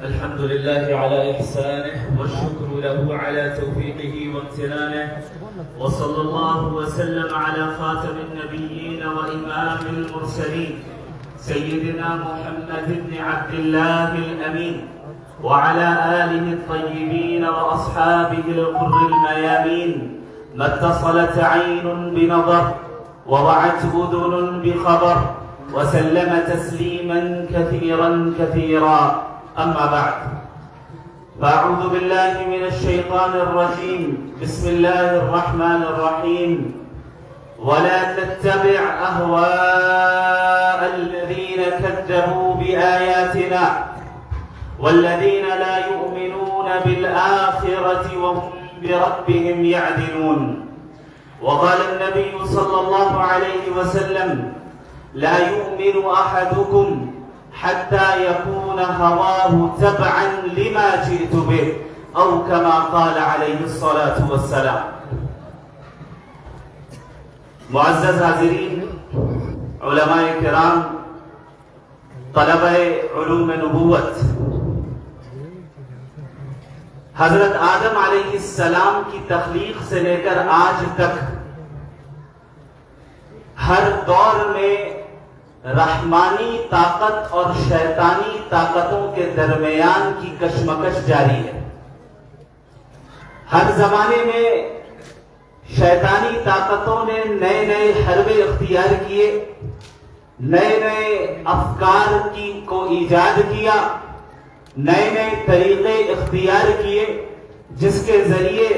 الحمد لله على إحسانه والشكر له على توفيقه وامتنانه، وصلى الله وسلم على خاتم النبيين وإمام المرسلين سيدنا محمد بن عبد الله الأمين وعلى آله الطيبين وأصحابه الغر الميامين. ما اتصلت عين بنظر ووعت أذن بخبر وسلم تسليما كثيرا كثيرا. أما بعد، فأعوذ بالله من الشيطان الرجيم. بسم الله الرحمن الرحيم. ولا تتبع أهواء الذين كذبوا بآياتنا والذين لا يؤمنون بالآخرة وهم بربهم يعدلون. وقال النبي صلى الله عليه وسلم: لا يؤمن أحدكم حتى يكون هواه تبعا لما جئت به، أو كما قال عليه الصلاة والسلام. معزز حاضرین، علماء کرام، طلبہ علوم نبوت، حضرت آدم علیہ السلام کی تخلیق سے لے کر آج تک ہر دور میں رحمانی طاقت اور شیطانی طاقتوں کے درمیان کی کشمکش جاری ہے. ہر زمانے میں شیطانی طاقتوں نے نئے نئے حربے اختیار کیے، نئے نئے افکار کو ایجاد کیا، نئے نئے طریقے اختیار کیے جس کے ذریعے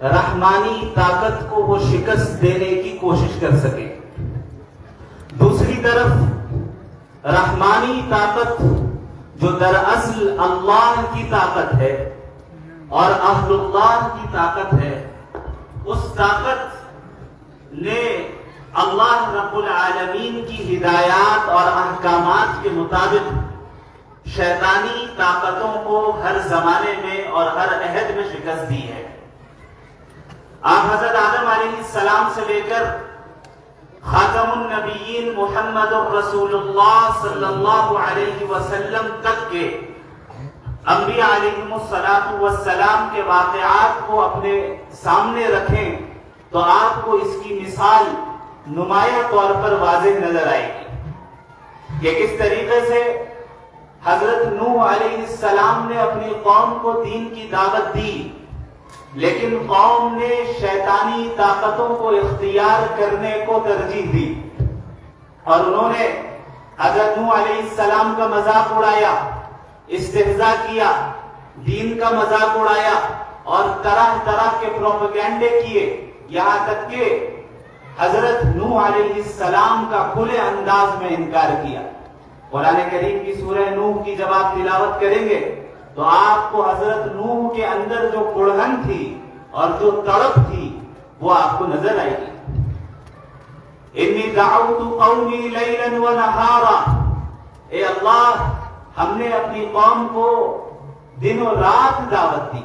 رحمانی طاقت کو وہ شکست دینے کی کوشش کر سکے. دوسری طرف رحمانی طاقت جو دراصل اللہ کی طاقت ہے اور اہل اللہ کی طاقت ہے، اس طاقت نے اللہ رب العالمین کی ہدایات اور احکامات کے مطابق شیطانی طاقتوں کو ہر زمانے میں اور ہر عہد میں شکست دی ہے. آپ حضرت آدم علیہ السلام سے لے کر خاتم النبیین محمد رسول اللہ صلی اللہ علیہ وسلم تک کے انبیاء علیہم السلام کے واقعات کو اپنے سامنے رکھیں تو آپ کو اس کی مثال نمایاں طور پر واضح نظر آئے گی کہ کس طریقے سے حضرت نوح علیہ السلام نے اپنی قوم کو دین کی دعوت دی، لیکن قوم نے شیطانی طاقتوں کو اختیار کرنے کو ترجیح دی اور انہوں نے حضرت نوح علیہ السلام کا مذاق اڑایا، استہزاء کیا، دین کا مذاق اڑایا اور طرح طرح کے پروپیگنڈے کیے، یہاں تک کہ حضرت نوح علیہ السلام کا کھلے انداز میں انکار کیا. قرآن کریم کی سورہ نوح کی جب آپ تلاوت کریں گے تو آپ کو حضرت نوح کے اندر جو کڑھن تھی اور جو تڑپ تھی وہ آپ کو نظر آئے گی. انی دعوت قومی لیلا ونہارا، اے اللہ ہم نے اپنی قوم کو دن و رات دعوت دی،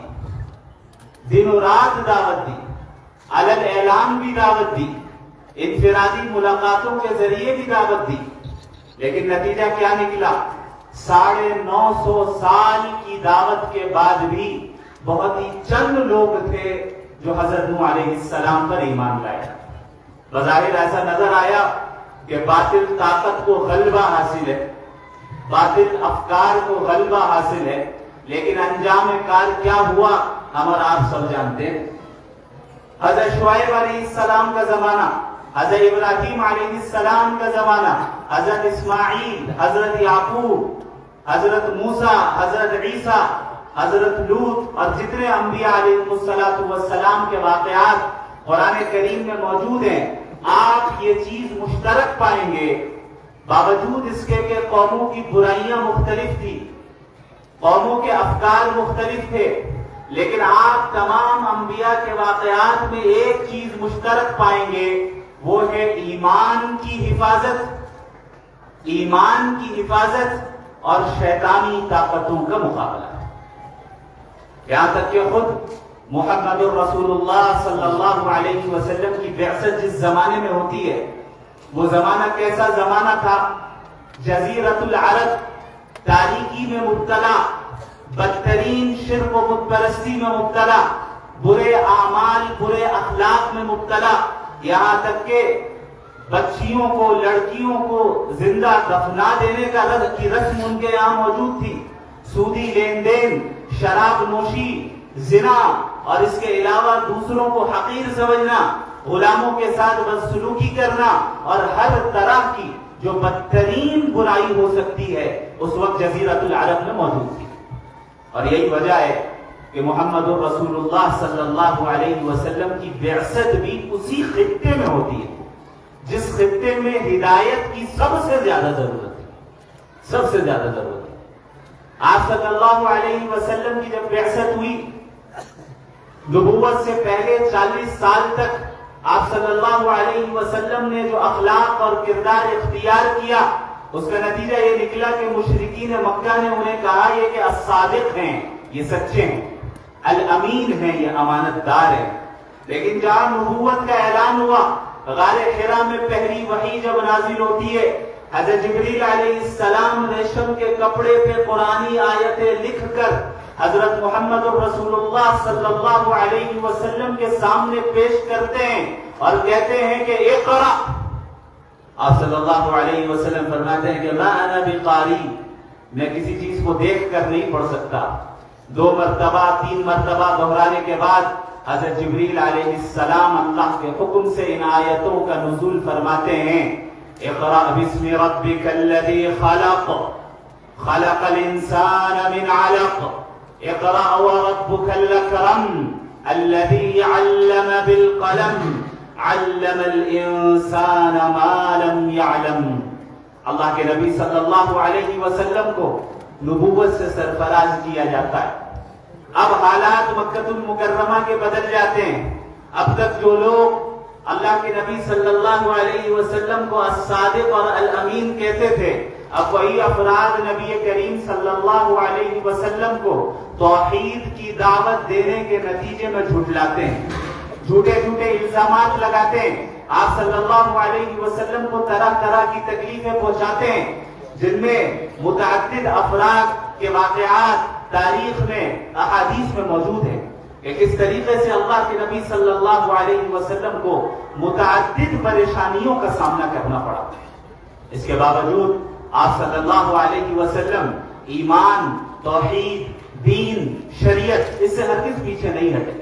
دن و رات دعوت دی، علن اعلان بھی دعوت دی، انفرادی ملاقاتوں کے ذریعے بھی دعوت دی، لیکن نتیجہ کیا نکلا؟ 950 سال کی دعوت کے بعد بھی بہت ہی چند لوگ تھے جو حضرت نوح علیہ السلام پر ایمان لائے. بظاہر ایسا نظر آیا کہ باطل طاقت کو غلبہ حاصل ہے، باطل افکار کو غلبہ حاصل ہے، لیکن انجام کار کیا ہوا ہم اور آپ سب جانتے ہیں. حضرت شعیب علیہ السلام کا زمانہ، حضرت ابراہیم علیہ السلام کا زمانہ، حضرت اسماعیل، حضرت یعقوب، حضرت موسیٰ، حضرت عیسیٰ، حضرت لوط اور جتنے انبیاء علیہ السلام کے واقعات قرآن کریم میں موجود ہیں. آپ یہ چیز مشترک پائیں گے، باوجود اس کے کہ قوموں کی برائیاں مختلف تھی، قوموں کے افکار مختلف تھے، لیکن آپ تمام انبیاء کے واقعات میں ایک چیز مشترک پائیں گے، وہ ہے ایمان کی حفاظت، ایمان کی حفاظت اور شیطانی طاقتوں کا مقابلہ. یہاں تک کہ خود محمد رسول اللہ صلی اللہ علیہ وسلم کی بعثت جس زمانے میں ہوتی ہے، وہ زمانہ کیسا زمانہ تھا؟ جزیرۃ العرب تاریکی میں مبتلا، بدترین شرک و بت پرستی میں مبتلا، برے اعمال برے اخلاق میں مبتلا، یہاں تک کہ بچیوں کو لڑکیوں کو زندہ دفنا دینے کی رسم ان کے یہاں موجود تھی، سودی لین دین، شراب نوشی، زنا اور اس کے علاوہ دوسروں کو حقیر سمجھنا، غلاموں کے ساتھ بدسلوکی کرنا اور ہر طرح کی جو بدترین برائی ہو سکتی ہے اس وقت جزیرۃ العرب میں موجود تھی۔ اور یہی وجہ ہے کہ محمد رسول اللہ صلی اللہ علیہ وسلم کی بعثت بھی اسی خطے میں ہوتی ہے جس خطے میں ہدایت کی سب سے زیادہ ضرورت ہے، سب سے زیادہ ضرورت ہے۔ آپ صلی اللہ علیہ وسلم کی جب بعثت ہوئی، نبوت سے پہلے 40 سال تک آپ صلی اللہ علیہ وسلم نے جو اخلاق اور کردار اختیار کیا، اس کا نتیجہ یہ نکلا کہ مشرکین مکہ نے انہیں کہا یہ کہ الصادق ہیں، یہ سچے ہیں، الامین ہیں، یہ امانت دار ہیں۔ لیکن جہاں نبوت کا اعلان ہوا، غار حرا میں پہلی وحی جب نازل ہوتی ہے، حضرت جبریل علیہ السلام ریشم کے کپڑے پہ قرآنی آیتیں لکھ کر حضرت محمد رسول اللہ صلی اللہ علیہ وسلم کے سامنے پیش کرتے ہیں اور کہتے ہیں کہ اقرا۔ آپ صلی اللہ علیہ وسلم فرماتے ہیں کہ ما انا بقاری، میں کسی چیز کو دیکھ کر نہیں پڑھ سکتا۔ 2 مرتبہ 3 مرتبہ دہرانے کے بعد حضرت جبریل علیہ السلام اللہ کے حکم سے ان آیتوں کا نزول فرماتے ہیں، اقرا بسم ربک الذی خلق، خلق الانسان من علق، اقرا وربک الاکرم الذی علم بالقلم، علم الانسان ما لم يعلم۔ اللہ کے نبی صلی اللہ علیہ وسلم کو نبوت سے سرفراز کیا جاتا ہے۔ اب حالات مکہ المکرمہ کے بدل جاتے ہیں۔ اب تک جو لوگ اللہ کے نبی صلی اللہ علیہ وسلم کو الصادق اور الامین کہتے تھے، اب وہی افراد نبی کریم صلی اللہ علیہ وسلم کو توحید کی دعوت دینے کے نتیجے میں جھٹلاتے ہیں، جھوٹے جھوٹے الزامات لگاتے ہیں، آپ صلی اللہ علیہ وسلم کو طرح طرح کی تکلیفیں پہنچاتے ہیں، جن میں متعدد افراد کے واقعات تاریخ میں احادیث میں موجود ہیں کہ کس طریقے سے اللہ کے نبی صلی اللہ علیہ وسلم کو متعدد پریشانیوں کا سامنا کرنا پڑا۔ اس کے باوجود آپ صلی اللہ علیہ وسلم ایمان، توحید، دین، شریعت اس سے ہرگز پیچھے نہیں ہٹے،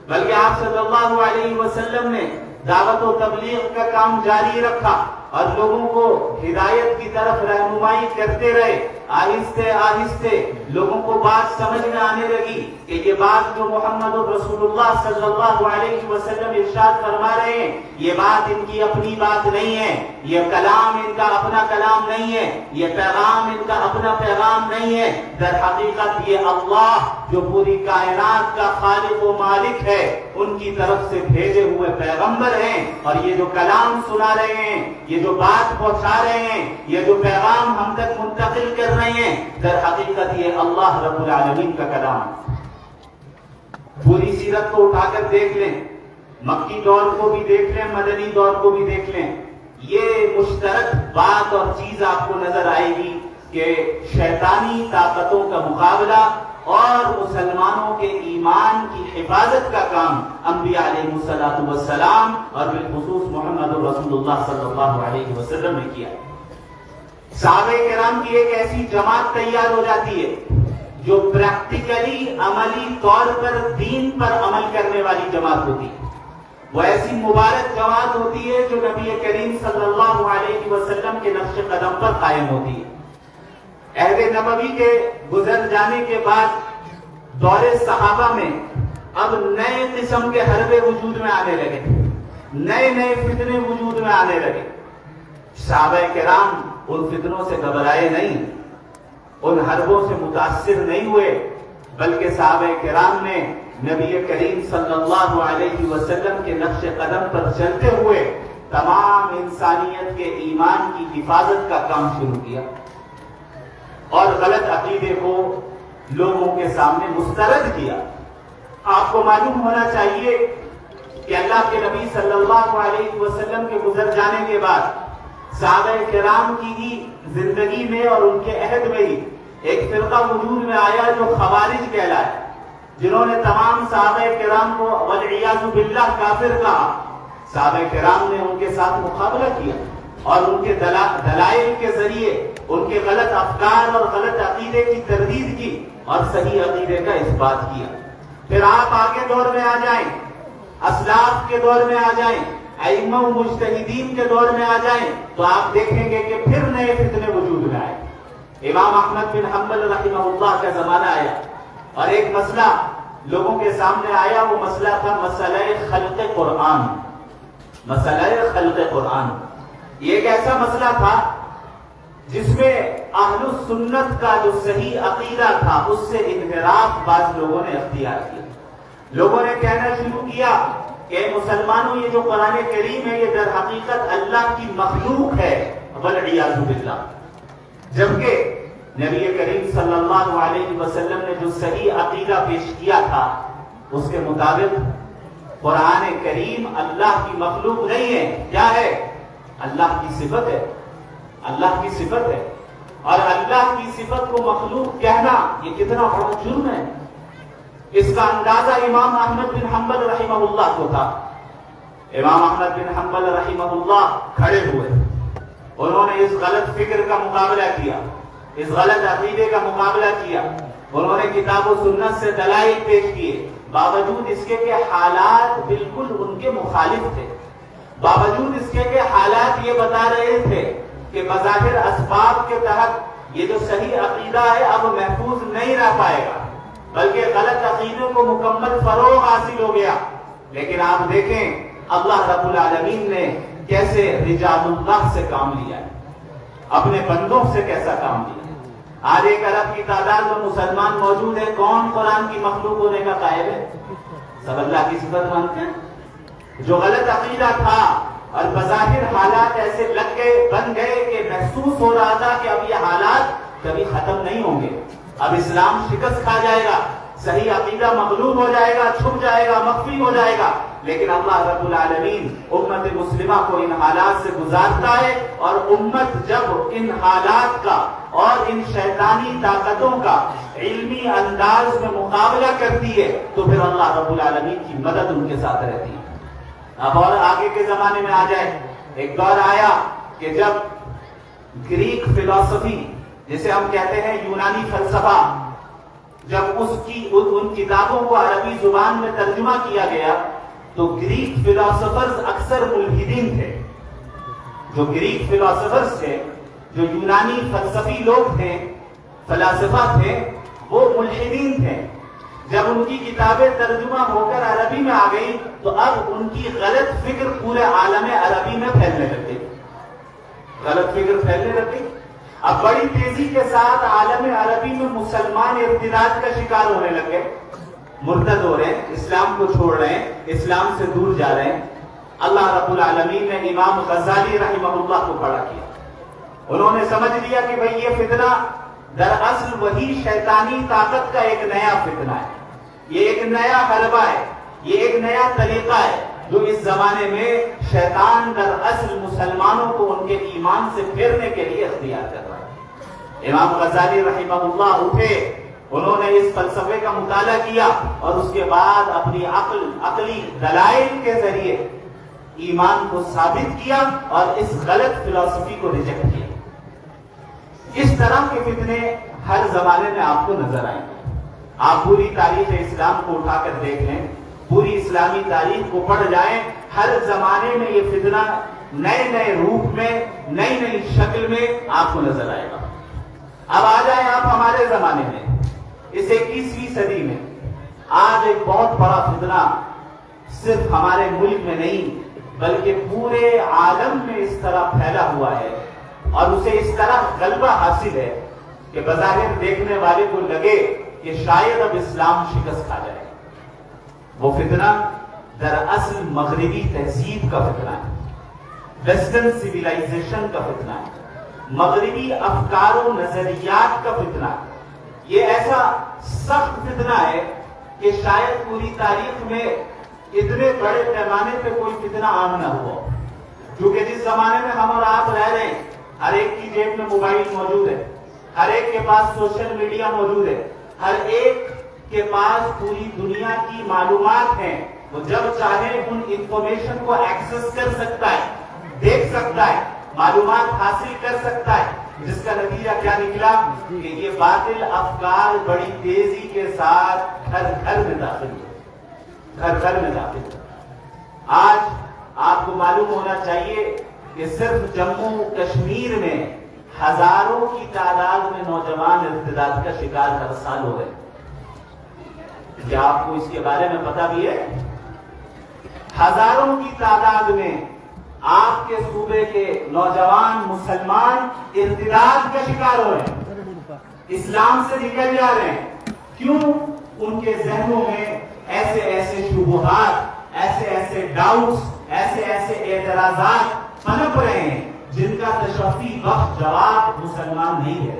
بلکہ آپ صلی اللہ علیہ وسلم نے دعوت و تبلیغ کا کام جاری رکھا اور لوگوں کو ہدایت کی طرف رہنمائی کرتے رہے۔ آہستہ آہستہ لوگوں کو بات سمجھ میں آنے لگی کہ یہ بات جو محمد رسول اللہ صلی اللہ علیہ وسلم ارشاد فرما رہے ہیں، یہ بات ان کی اپنی بات نہیں ہے، یہ کلام ان کا اپنا کلام نہیں ہے، یہ پیغام ان کا اپنا پیغام نہیں ہے، در حقیقت یہ اللہ جو پوری کائنات کا خالق و مالک ہے ان کی طرف سے بھیجے ہوئے پیغمبر ہیں، اور یہ جو کلام سنا رہے ہیں، یہ جو بات پہنچا رہے ہیں، یہ جو پیغام ہم تک منتقل کر رہے ہیں، در حقیقت یہ اللہ رب العالمین کا کلام ہے۔ پوری سیرت کو اٹھا کر دیکھ لیں، مکی دور کو بھی دیکھ لیں، مدنی دور کو بھی دیکھ لیں، یہ مشترک بات اور چیز آپ کو نظر آئے گی کہ شیطانی طاقتوں کا مقابلہ اور مسلمانوں کے ایمان کی حفاظت کا کام انبیاء علیہ السلام اور بالخصوص محمد رسول اللہ صلی اللہ علیہ وسلم نے کیا۔ صحابہ کرام کی ایک ایسی جماعت تیار ہو جاتی ہے جو پریکٹیکلی عملی طور پر دین پر عمل کرنے والی جماعت ہوتی ہے۔ وہ ایسی مبارک جماعت ہوتی ہے جو نبی کریم صلی اللہ علیہ وسلم کے نقش قدم پر قائم ہوتی ہے۔ عہد نبوی کے گزر جانے کے بعد دور صحابہ میں اب نئے قسم کے حربے وجود میں آنے لگے، نئے نئے فتنے وجود میں آنے لگے۔ صحابہ کرام ان فتنوں سے گھبرائے نہیں، ان حربوں سے متاثر نہیں ہوئے، بلکہ صحابہ کرام نے نبی کریم صلی اللہ علیہ وسلم کے نقش قدم پر چلتے ہوئے تمام انسانیت کے ایمان کی حفاظت کا کام شروع کیا اور غلط عقیدے کو لوگوں کے سامنے مسترد کیا۔ آپ کو معلوم ہونا چاہیے کہ اللہ کے نبی صلی اللہ علیہ وسلم کے گزر جانے کے بعد صحابہ کرام کی ہی زندگی میں اور ان کے عہد میں ہی ایک فرقہ وجود میں آیا جو خوارج کہلائے، جنہوں نے تمام صحابہ کرام کو والعیاذ باللہ کافر کہا۔ صحابہ کرام نے ان کے ساتھ مقابلہ کیا اور ان کے دلائل کے ذریعے ان کے غلط افکار اور غلط عقیدے کی تردید کی اور صحیح عقیدے کا اثبات کیا۔ پھر آپ آگے دور میں آ جائیں، اسلاف کے دور میں آ جائیں، ائمہ و مجتہدین کے دور میں آ جائیں، تو آپ دیکھیں گے کہ پھر نئے فتنے وجود میں آئے۔ امام احمد بن حنبل رحمہ اللہ کا زمانہ آیا اور ایک مسئلہ لوگوں کے سامنے آیا، وہ مسئلہ تھا مسئلہ خلق قرآن۔ مسئلہ خلق قرآن یہ ایک ایسا مسئلہ تھا جس میں اہل السنت کا جو صحیح عقیدہ تھا اس سے انحراف بعض لوگوں نے اختیار کیا۔ لوگوں نے کہنا شروع کیا کہ مسلمانوں یہ جو قرآن کریم ہے یہ در حقیقت اللہ کی مخلوق ہے، والعیاذ باللہ، جبکہ نبی کریم صلی اللہ علیہ وسلم نے جو صحیح عقیدہ پیش کیا تھا اس کے مطابق قرآن کریم اللہ کی مخلوق نہیں ہے، کیا ہے؟ اللہ کی صفت ہے، اللہ کی صفت ہے، اور اللہ کی صفت کو مخلوق کہنا یہ کتنا بڑا جرم ہے۔ اس کا اندازہ امام احمد بن حنبل رحمہ اللہ کو تھا۔ امام احمد بن حنبل رحمہ اللہ کھڑے ہوئے، انہوں نے اس غلط فکر کا مقابلہ کیا، اس غلط عقیدے کا مقابلہ کیا، انہوں نے کتاب و سنت سے دلائل پیش کیے، باوجود اس کے کہ حالات بالکل ان کے مخالف تھے، باوجود اس کے کہ حالات یہ بتا رہے تھے کہ بظاہر اسباب کے تحت یہ جو صحیح عقیدہ ہے اب محفوظ نہیں رہ پائے گا، بلکہ غلط عقیدوں کو مکمل فروغ حاصل ہو گیا۔ لیکن آپ دیکھیں اللہ رب العالمین نے کیسے رجال اللہ سے کام لیا ہے، اپنے بندوں سے کیسا کام لیا۔ آج 1 ارب کی تعداد میں مسلمان موجود ہے، کون قرآن کی مخلوق ہونے کا قائل ہے؟ سب اللہ کی صفت مانتے ہیں۔ جو غلط عقیدہ تھا اور بظاہر حالات ایسے لگ گئے، بن گئے کہ محسوس ہو رہا تھا کہ اب یہ حالات کبھی ختم نہیں ہوں گے، اب اسلام شکست کھا جائے گا، صحیح عقیدہ مغلوب ہو جائے گا، چھپ جائے گا، مخفی ہو جائے گا، لیکن اللہ رب العالمین امت مسلمہ کو ان حالات سے گزارتا ہے، اور امت جب ان حالات کا اور ان شیطانی طاقتوں کا علمی انداز میں مقابلہ کرتی ہے تو پھر اللہ رب العالمین کی مدد ان کے ساتھ رہتی ہے۔ اب اور آگے کے زمانے میں آ جائے، ایک دور آیا کہ جب گریک فلسفی جسے ہم کہتے ہیں یونانی فلسفہ، جب ان کتابوں کو عربی زبان میں ترجمہ کیا گیا تو گریک فلاسفرز اکثر ملحدین تھے۔ جو گریک فلاسفرز تھے، جو یونانی فلسفی لوگ تھے، فلاسفہ تھے، وہ ملحدین تھے۔ جب ان کی کتابیں ترجمہ ہو کر عربی میں آ گئی تو اب ان کی غلط فکر پورے عالم عربی میں پھیلنے لگ گئی، غلط فکر پھیلنے لگ گئی۔ اب بڑی تیزی کے ساتھ عالم عربی میں مسلمان ارتداد کا شکار ہونے لگے، مرتد ہو رہے ہیں، اسلام کو چھوڑ رہے ہیں، اسلام سے دور جا رہے ہیں۔ اللہ رب العالمین نے امام غزالی رحمہ اللہ کو کھڑا کیا، انہوں نے سمجھ لیا کہ بھئی یہ فتنہ دراصل وہی شیطانی طاقت کا ایک نیا فتنہ ہے، یہ ایک نیا حربہ ہے، یہ ایک نیا طریقہ ہے جو اس زمانے میں شیطان دراصل مسلمانوں کو ان کے ایمان سے پھیرنے کے لیے اختیار کر رہا ہے۔ امام غزالی رحمہ اللہ اٹھے، انہوں نے اس فلسفے کا مطالعہ کیا اور اس کے بعد اپنی عقلی دلائل کے ذریعے ایمان کو ثابت کیا اور اس غلط فلسفی کو ریجیکٹ کیا۔ اس طرح کے فتنے ہر زمانے میں آپ کو نظر آئیں گے۔ آپ پوری تاریخ اسلام کو اٹھا کر دیکھ لیں، پوری اسلامی تاریخ کو پڑھ جائیں، ہر زمانے میں یہ فتنہ نئے نئے روپ میں، نئی نئی شکل میں آپ کو نظر آئے گا۔ اب آ جائیں آپ ہمارے زمانے میں، اس 21ویں صدی میں آج ایک بہت بڑا فتنہ صرف ہمارے ملک میں نہیں بلکہ پورے عالم میں اس طرح پھیلا ہوا ہے اور اسے اس طرح غلبہ حاصل ہے کہ بظاہر دیکھنے والے کو لگے کہ شاید اب اسلام شکست کھا جائے۔ وہ فتنہ دراصل مغربی تہذیب کا فتنہ ہے، ویسٹرن سویلائزیشن کا فتنہ ہے، مغربی افکار و نظریات کا فتنہ ہے۔ یہ ایسا سخت فتنہ ہے کہ شاید پوری تاریخ میں اتنے بڑے پیمانے پہ کوئی فتنہ عام نہ ہوا، کیونکہ جس زمانے میں ہم اور آپ رہ رہے ہیں ہر ایک کی جیب میں موبائل موجود ہے، ہر ایک کے پاس سوشل میڈیا موجود ہے، ہر ایک کے پاس پوری دنیا کی معلومات ہیں، وہ جب چاہے ان انفارمیشن کو ایکسس کر سکتا ہے، دیکھ سکتا ہے، معلومات حاصل کر سکتا ہے، جس کا نتیجہ کیا نکلا کہ یہ باطل افکار بڑی تیزی کے ساتھ گھر گھر میں داخل ہوئے، گھر گھر میں داخل ہوئے۔ آج آپ کو معلوم ہونا چاہیے کہ صرف جموں کشمیر میں ہزاروں کی تعداد میں نوجوان ارتداد کا شکار ہر سال ہو رہے ہیں۔ کیا آپ کو اس کے بارے میں پتہ بھی ہے؟ ہزاروں کی تعداد میں آپ کے صوبے کے نوجوان مسلمان ارتداد کا شکار ہو رہے ہیں، اسلام سے نکل جا رہے ہیں۔ کیوں؟ ان کے ذہنوں میں ایسے ایسے شبہات، ایسے ایسے ڈاؤٹس، ایسے ایسے اعتراضات پنپ رہے ہیں جن کا تشفی بخش جواب مسلمان نہیں ہے۔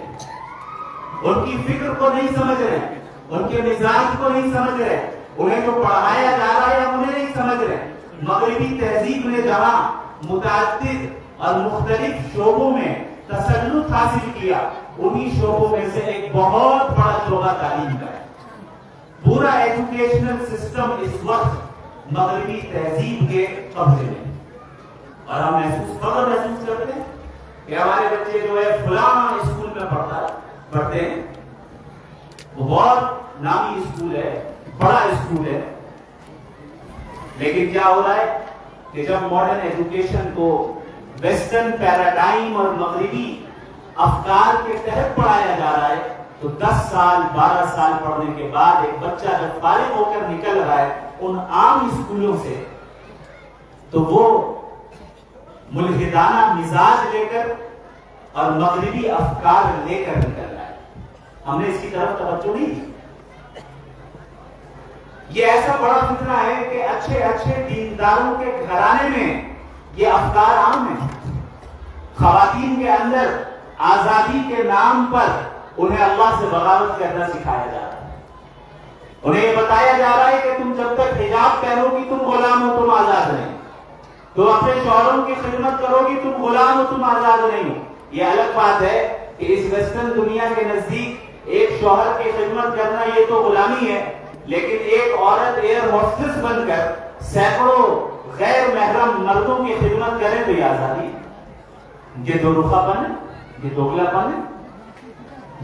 ان کی فکر کو نہیں سمجھ رہے، ان کے مزاج کو نہیں سمجھ رہے، انہیں جو پڑھایا جا رہا ہے انہیں نہیں سمجھ رہے۔ مغربی تہذیب نے جہاں متعدد اور مختلف شعبوں میں تسلط حاصل کیا، انہی شعبوں میں سے ایک بہت بڑا شعبہ تعلیم کا ہے۔ پورا ایجوکیشنل سسٹم اس وقت مغربی تہذیب کے قبضے میں، اور ہم فخر محسوس کرتے ہیں کہ ہمارے بچے جو ہے فلاں اسکول میں پڑھتے ہیں، وہ بہت نامی اسکول ہے، بڑا اسکول ہے، لیکن کیا ہو رہا ہے کہ جب ماڈرن ایجوکیشن کو ویسٹرن پیراڈائم اور مغربی افکار کے تحت پڑھایا جا رہا ہے تو 10 سال 12 سال پڑھنے کے بعد ایک بچہ جب فارغ ہو کر نکل رہا ہے ان عام اسکولوں سے تو وہ ملحدانہ مزاج لے کر اور مغربی افکار لے کر نکل رہا ہے۔ ہم نے اس کی طرف توجہ نہیں دی۔ یہ ایسا بڑا فتنہ ہے کہ اچھے اچھے دینداروں کے گھرانے میں یہ افکار عام ہیں۔ خواتین کے اندر آزادی کے نام پر انہیں اللہ سے بغاوت کرنا سکھایا جا رہا ہے، انہیں یہ بتایا جا رہا ہے کہ تم جب تک حجاب پہنو گی تم غلام ہو، تم آزاد نہیں، تم اپنے شوہروں کی خدمت کرو گی تم غلام ہو، تم آزاد نہیں ہو۔ یہ الگ بات ہے کہ اس ویسٹرن دنیا کے نزدیک ایک شوہر کی خدمت کرنا یہ تو غلامی ہے، لیکن ایک عورت ایئر ہوسٹس بن کر سینکڑوں غیر محرم مردوں کی خدمت کرے تو یہ آزادی ہے۔ یہ دو رخا پن ہے، یہ دوگلا پن ہے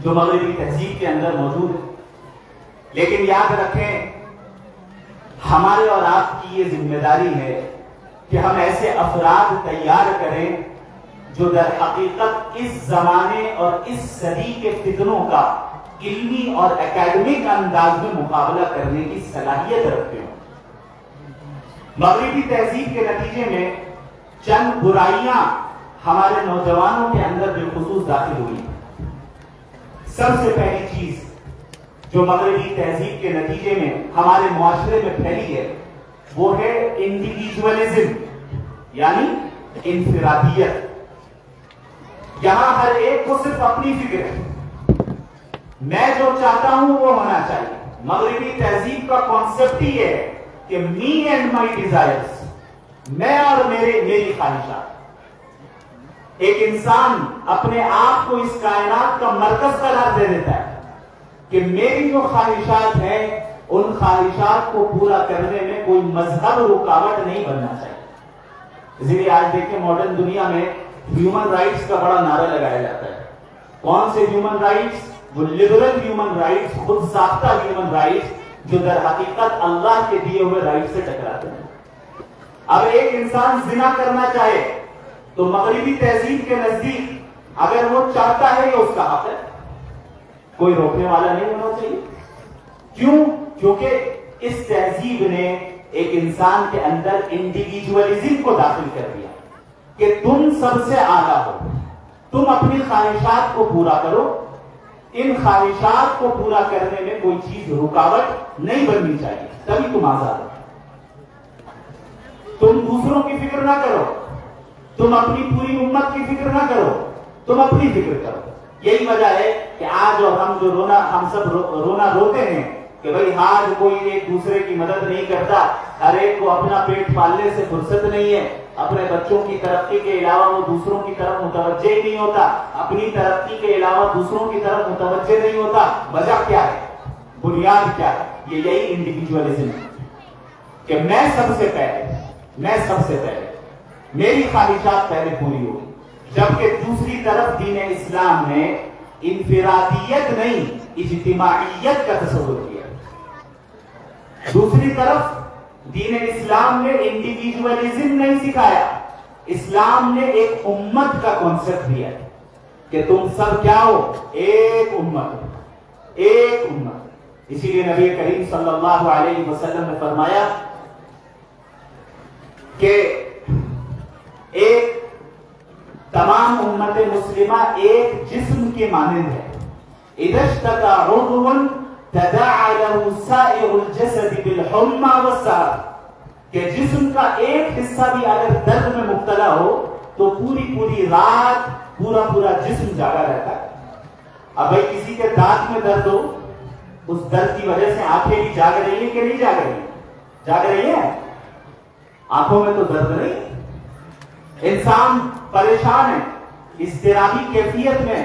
جو مغربی تہذیب کے اندر موجود ہے۔ لیکن یاد رکھیں ہمارے اور آپ کی یہ ذمہ داری ہے کہ ہم ایسے افراد تیار کریں جو در حقیقت اس زمانے اور اس صدی کے فتنوں کا علمی اور اکیڈمک انداز میں مقابلہ کرنے کی صلاحیت رکھتے ہوں۔ مغربی تہذیب کے نتیجے میں چند برائیاں ہمارے نوجوانوں کے اندر بالخصوص داخل ہوئی۔ سب سے پہلی چیز جو مغربی تہذیب کے نتیجے میں ہمارے معاشرے میں پھیلی ہے وہ ہے انڈیویجولزم، یعنی انفرادیت۔ یہاں ہر ایک کو صرف اپنی فکر ہے، میں جو چاہتا ہوں وہ ہونا چاہیے۔ مغربی تہذیب کا کانسیپٹ ہی ہے کہ می اینڈ مائی ڈیزائرز، میں اور میری خواہشات۔ ایک انسان اپنے آپ کو اس کائنات کا مرکز قرار دے دیتا ہے کہ میری جو خواہشات ہیں ان خواہشات کو پورا کرنے میں کوئی مذہب رکاوٹ نہیں بننا چاہیے۔ اسی لیے آج دیکھیں ماڈرن دنیا میں ہیومن رائٹس کا بڑا نعرہ لگایا جاتا ہے۔ کون سے ہیومن رائٹس؟ وہ لبرل ہیومن رائٹس، خود ساختہ ہیومن رائٹس جو در حقیقت اللہ کے دیے ہوئے رائٹ سے ٹکراتے ہیں۔ اب ایک انسان زنا کرنا چاہے تو مغربی تہذیب کے نزدیک اگر وہ چاہتا ہے یہ اس کا حق ہے، کوئی روکنے والا نہیں ہونا چاہیے۔ کیوں؟ کیونکہ اس تہذیب نے ایک انسان کے اندر انڈیویجولزم کو داخل کر دیا کہ تم سب سے اعلیٰ ہو، تم اپنی خواہشات کو پورا کرو، ان خواہشات کو پورا کرنے میں کوئی چیز رکاوٹ نہیں بننی چاہیے، تبھی تم آزاد ہو۔ تم دوسروں کی فکر نہ کرو، تم اپنی پوری امت کی فکر نہ کرو، تم اپنی فکر کرو۔ یہی وجہ ہے کہ آج اور ہم سب رونا روتے ہیں کہ بھئی آج کوئی ایک دوسرے کی مدد نہیں کرتا، ہر ایک کو اپنا پیٹ پالنے سے فرصت نہیں ہے، اپنے بچوں کی ترقی کے علاوہ وہ دوسروں کی طرف متوجہ ہی نہیں ہوتا، اپنی ترقی کے علاوہ دوسروں کی طرف متوجہ نہیں ہوتا. وجہ کیا ہے؟ بنیاد کیا ہے؟ یہی انڈیویجولزم ہے کہ میں سب سے پہلے میری خواہشات پہلے پوری ہوگی. جبکہ دوسری طرف دین اسلام نے انفرادیت نہیں اجتماعیت کا تصور کیا. دوسری طرف دین اسلام نے انڈیویجولزم نہیں سکھایا، اسلام نے ایک امت کا کانسیپٹ دیا کہ تم سب کیا ہو؟ ایک امت. اسی لیے نبی کریم صلی اللہ علیہ وسلم نے فرمایا کہ ایک تمام امت مسلمہ ایک جسم کے مانند ہے. اذا اشتكى عضو تداعى له سائر الجسد بالحمى والسهر، کہ جسم کا ایک حصہ بھی اگر درد میں مبتلا ہو تو پوری رات پورا جسم جاگا رہتا ہے. اب بھائی کسی کے دانت میں درد ہو، اس درد کی وجہ سے آنکھیں بھی جاگ رہی ہیں کہ نہیں جاگ رہی ہیں؟ جاگ رہی ہیں. آنکھوں میں تو درد نہیں. انسان پریشان ہے، اضطرابی کیفیت میں،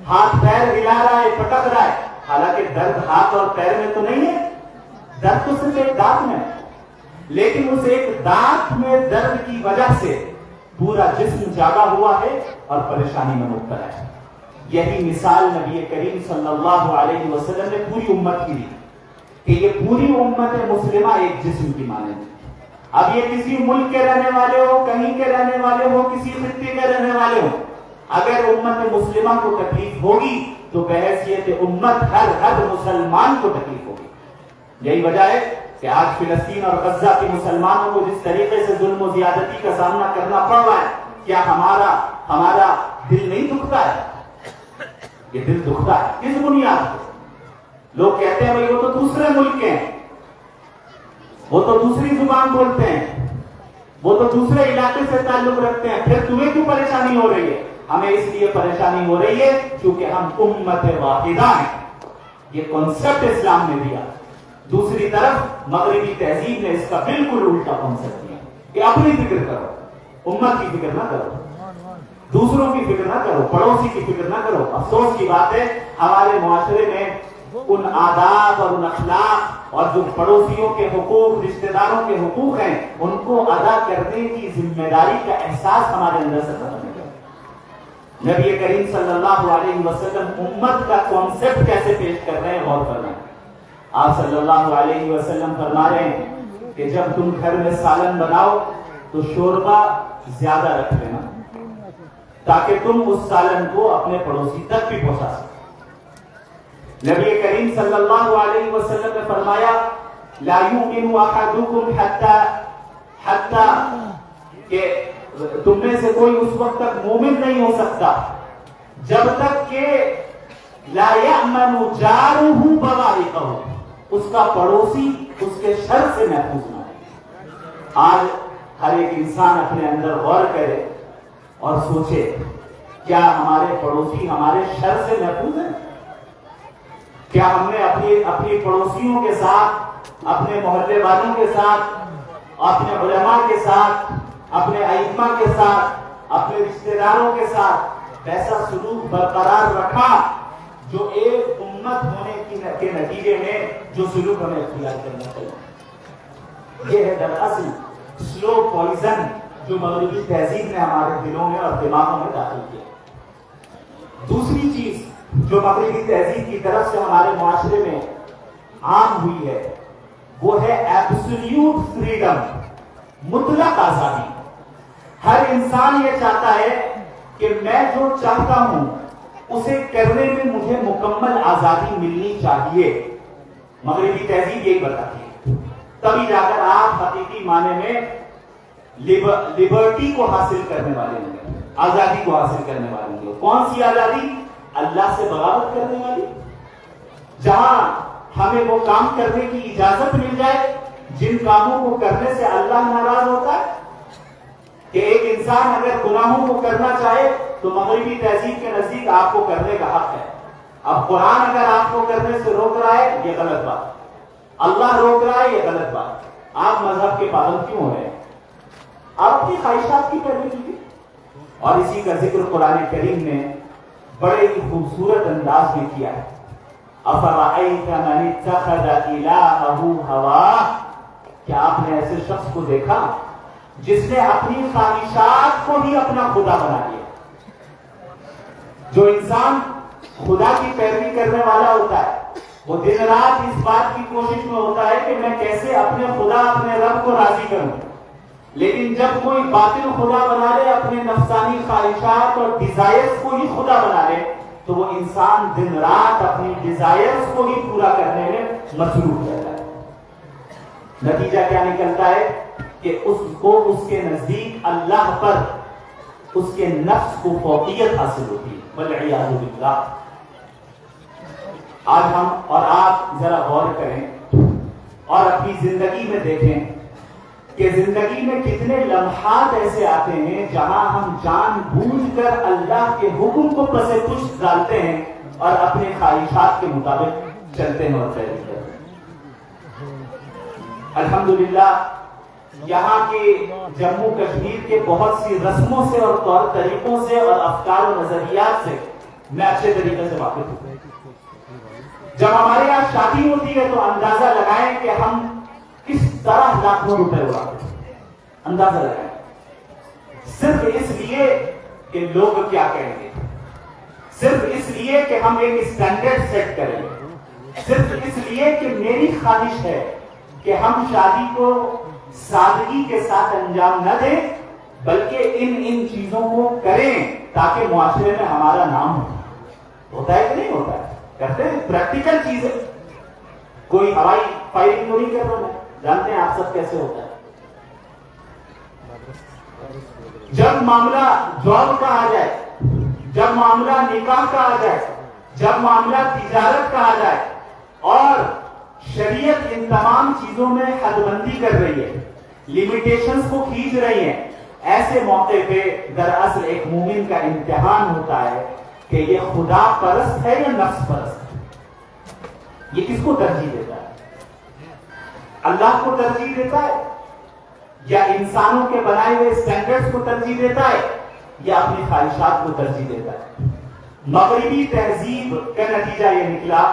ہاتھ پیر ہلا رہا ہے، پٹک رہا ہے، حالانکہ درد ہاتھ اور پیر میں تو نہیں ہے، درد تو صرف ایک دانت میں ہے. لیکن اس ایک دانت میں درد کی وجہ سے پورا جسم جاگا ہوا ہے اور پریشانی میں مبتلا ہے. یہی مثال نبی کریم صلی اللہ علیہ وسلم نے پوری امت کی دی کہ یہ پوری امت مسلمہ ایک جسم کی مانند ہے. اب یہ کسی ملک کے رہنے والے ہو، کہیں کے رہنے والے ہو، کسی خطے کے رہنے والے ہو، اگر امت مسلمہ کو تکلیف ہوگی تو بحیثیت امت ہر مسلمان کو تکلیف ہوگی. یہی وجہ ہے کہ آج فلسطین اور غزہ کے مسلمانوں کو جس طریقے سے ظلم و زیادتی کا سامنا کرنا پڑ رہا ہے، کیا ہمارا دل نہیں دکھتا ہے؟ یہ دل دکھتا ہے. کس بنیاد پر؟ لوگ کہتے ہیں بھائی وہ تو دوسرے ملک کے ہیں، وہ تو دوسری زبان بولتے ہیں، وہ تو دوسرے علاقے سے تعلق رکھتے ہیں، پھر تمہیں کیوں پریشانی ہو رہی ہے؟ ہمیں اس لیے پریشانی ہو رہی ہے کیونکہ ہم امت واحدہ ہیں. یہ کانسیپٹ اسلام نے دیا. دوسری طرف مغربی تہذیب نے اس کا بالکل الٹا کانسیپٹ دیا کہ اپنی فکر کرو، امت کی فکر نہ کرو، دوسروں کی فکر نہ کرو، پڑوسی کی فکر نہ کرو. افسوس کی بات ہے ہمارے معاشرے میں ان آداب اور ان اخلاق اور جو پڑوسیوں کے حقوق، رشتہ داروں کے حقوق ہیں، ان کو ادا کرنے کی ذمہ داری کا احساس ہمارے اندر سے ختم ہو گیا. نبی کریم صلی اللہ علیہ وسلم امت کا کانسیپٹ کیسے پیش کر رہے ہیں، غور کر رہے ہیں. آپ صلی اللہ علیہ وسلم فرما رہے ہیں کہ جب تم گھر میں سالن بناؤ تو شوربہ زیادہ رکھ لینا تاکہ تم اس سالن کو اپنے پڑوسی تک بھی پہنچا سکو. نبی کریم صلی اللہ علیہ وسلم نے فرمایا لا یؤمن احدکم حتی کہ تم میں سے کوئی اس وقت تک مومن نہیں ہو سکتا جب تک کہ لا یأمن جارہ بوائقہ، اس کا پڑوسی اس کے شر سے محفوظ نہ ہے. آج ہر ایک انسان اپنے اندر غور کرے اور سوچے کیا ہمارے پڑوسی ہمارے شر سے محفوظ ہیں؟ کیا ہم نے اپنی پڑوسیوں کے ساتھ، اپنے محلے والوں کے ساتھ، اپنے علماء کے ساتھ، اپنے ائمہ کے ساتھ، اپنے رشتہ داروں کے ساتھ ایسا سلوک برقرار رکھا جو ایک امت ہونے کے نتیجے میں جو سلوک ہمیں اختیار کرنا چاہیے؟ یہ ہے دراصل سلو پوائزن جو مغربی تہذیب نے ہمارے دلوں میں اور دماغوں میں داخل کیا. دوسری چیز جو مغربی تہذیب کی طرف سے ہمارے معاشرے میں عام ہوئی ہے وہ ہے ایبسلیوٹ فریڈم، مطلق آزادی. ہر انسان یہ چاہتا ہے کہ میں جو چاہتا ہوں اسے کرنے میں مجھے مکمل آزادی ملنی چاہیے. مغربی تہذیب یہی بتاتی ہے. تبھی جا کر آپ حقیقی معنی میں لبرٹی کو حاصل کرنے والے ہوں گے، آزادی کو حاصل کرنے والے ہوں گے. کون سی آزادی؟ اللہ سے بغاوت کرنے والی، جہاں ہمیں وہ کام کرنے کی اجازت مل جائے جن کاموں کو کرنے سے اللہ ناراض ہوتا ہے. کہ ایک انسان اگر گناہوں کو کرنا چاہے تو مغربی تہذیب کے نزدیک آپ کو کرنے کا حق ہے. اب قرآن اگر آپ کو کرنے سے روک رہا ہے یہ غلط بات، اللہ روک رہا ہے یہ غلط بات. آپ مذہب کے پابند کیوں ہو رہے ہیں؟ آپ اپنی خواہشات کی پیروی کیجیے. اور اسی کا ذکر قرآن کریم نے بڑے ہی خوبصورت انداز میں کیا ہے. افرأیت من اتخذ الہہ ہواہ، کیا آپ نے ایسے شخص کو دیکھا جس نے اپنی خواہشات کو ہی اپنا خدا بنا لیا؟ جو انسان خدا کی پیروی کرنے والا ہوتا ہے وہ دن رات اس بات کی کوشش میں ہوتا ہے کہ میں کیسے اپنے خدا اپنے رب کو راضی کروں. لیکن جب کوئی باطل خدا بنا لے، اپنے نفسانی خواہشات اور ڈیزائرز کو ہی خدا بنا لے، تو وہ انسان دن رات اپنی ڈیزائرز کو ہی پورا کرنے میں مصروف رہتا ہے. نتیجہ کیا نکلتا ہے کہ اس کو اس کے نزدیک اللہ پر اس کے نفس کو فوقیت حاصل ہوتی ہے. والعیاذ باللہ. آج ہم اور آپ ذرا غور کریں اور اپنی زندگی میں دیکھیں کہ زندگی میں کتنے لمحات ایسے آتے ہیں جہاں ہم جان بوجھ کر اللہ کے حکم کو پس پشت ڈالتے ہیں اور اپنے خواہشات کے مطابق چلتے ہیں اور پیروی کرتے ہیں. الحمدللہ یہاں کے جموں کشمیر کے بہت سی رسموں سے اور طور طریقوں سے اور افکار و نظریات سے میں اچھے طریقے سے واقف ہوں. جب ہمارے یہاں شادی ہوتی ہے تو اندازہ لگائیں کہ ہم کس طرح لاکھوں روپے اڑاتے ہیں. اندازہ لگائیں صرف اس لیے کہ لوگ کیا کہیں گے، صرف اس لیے کہ ہم ایک اسٹینڈرڈ سیٹ کریں گے، صرف اس لیے کہ میری خواہش ہے کہ ہم شادی کو سادگی کے ساتھ انجام نہ دیں بلکہ ان چیزوں کو کریں تاکہ معاشرے میں ہمارا نام ہو. ہوتا ہے کہ نہیں ہوتا ہے؟ کرتے ہیں. پریکٹیکل چیزیں. کوئی ہوائی فائرنگ تو نہیں کر رہا. جانتے ہیں آپ سب کیسے ہوتا ہے. جب معاملہ جاب کا آ جائے، جب معاملہ نکاح کا آ جائے، جب معاملہ تجارت کا آ جائے اور شریعت ان تمام چیزوں میں حد بندی کر رہی ہے، لیمیٹیشنز کو کھینچ رہی ہیں، ایسے موقع پہ دراصل ایک مومن کا امتحان ہوتا ہے کہ یہ خدا پرست ہے یا نفس پرست ہے. یہ کس کو ترجیح دیتا ہے؟ اللہ کو ترجیح دیتا ہے یا انسانوں کے بنائے ہوئے اسٹینڈرڈز کو ترجیح دیتا ہے یا اپنی خواہشات کو ترجیح دیتا ہے؟ مغربی تہذیب کا نتیجہ یہ نکلا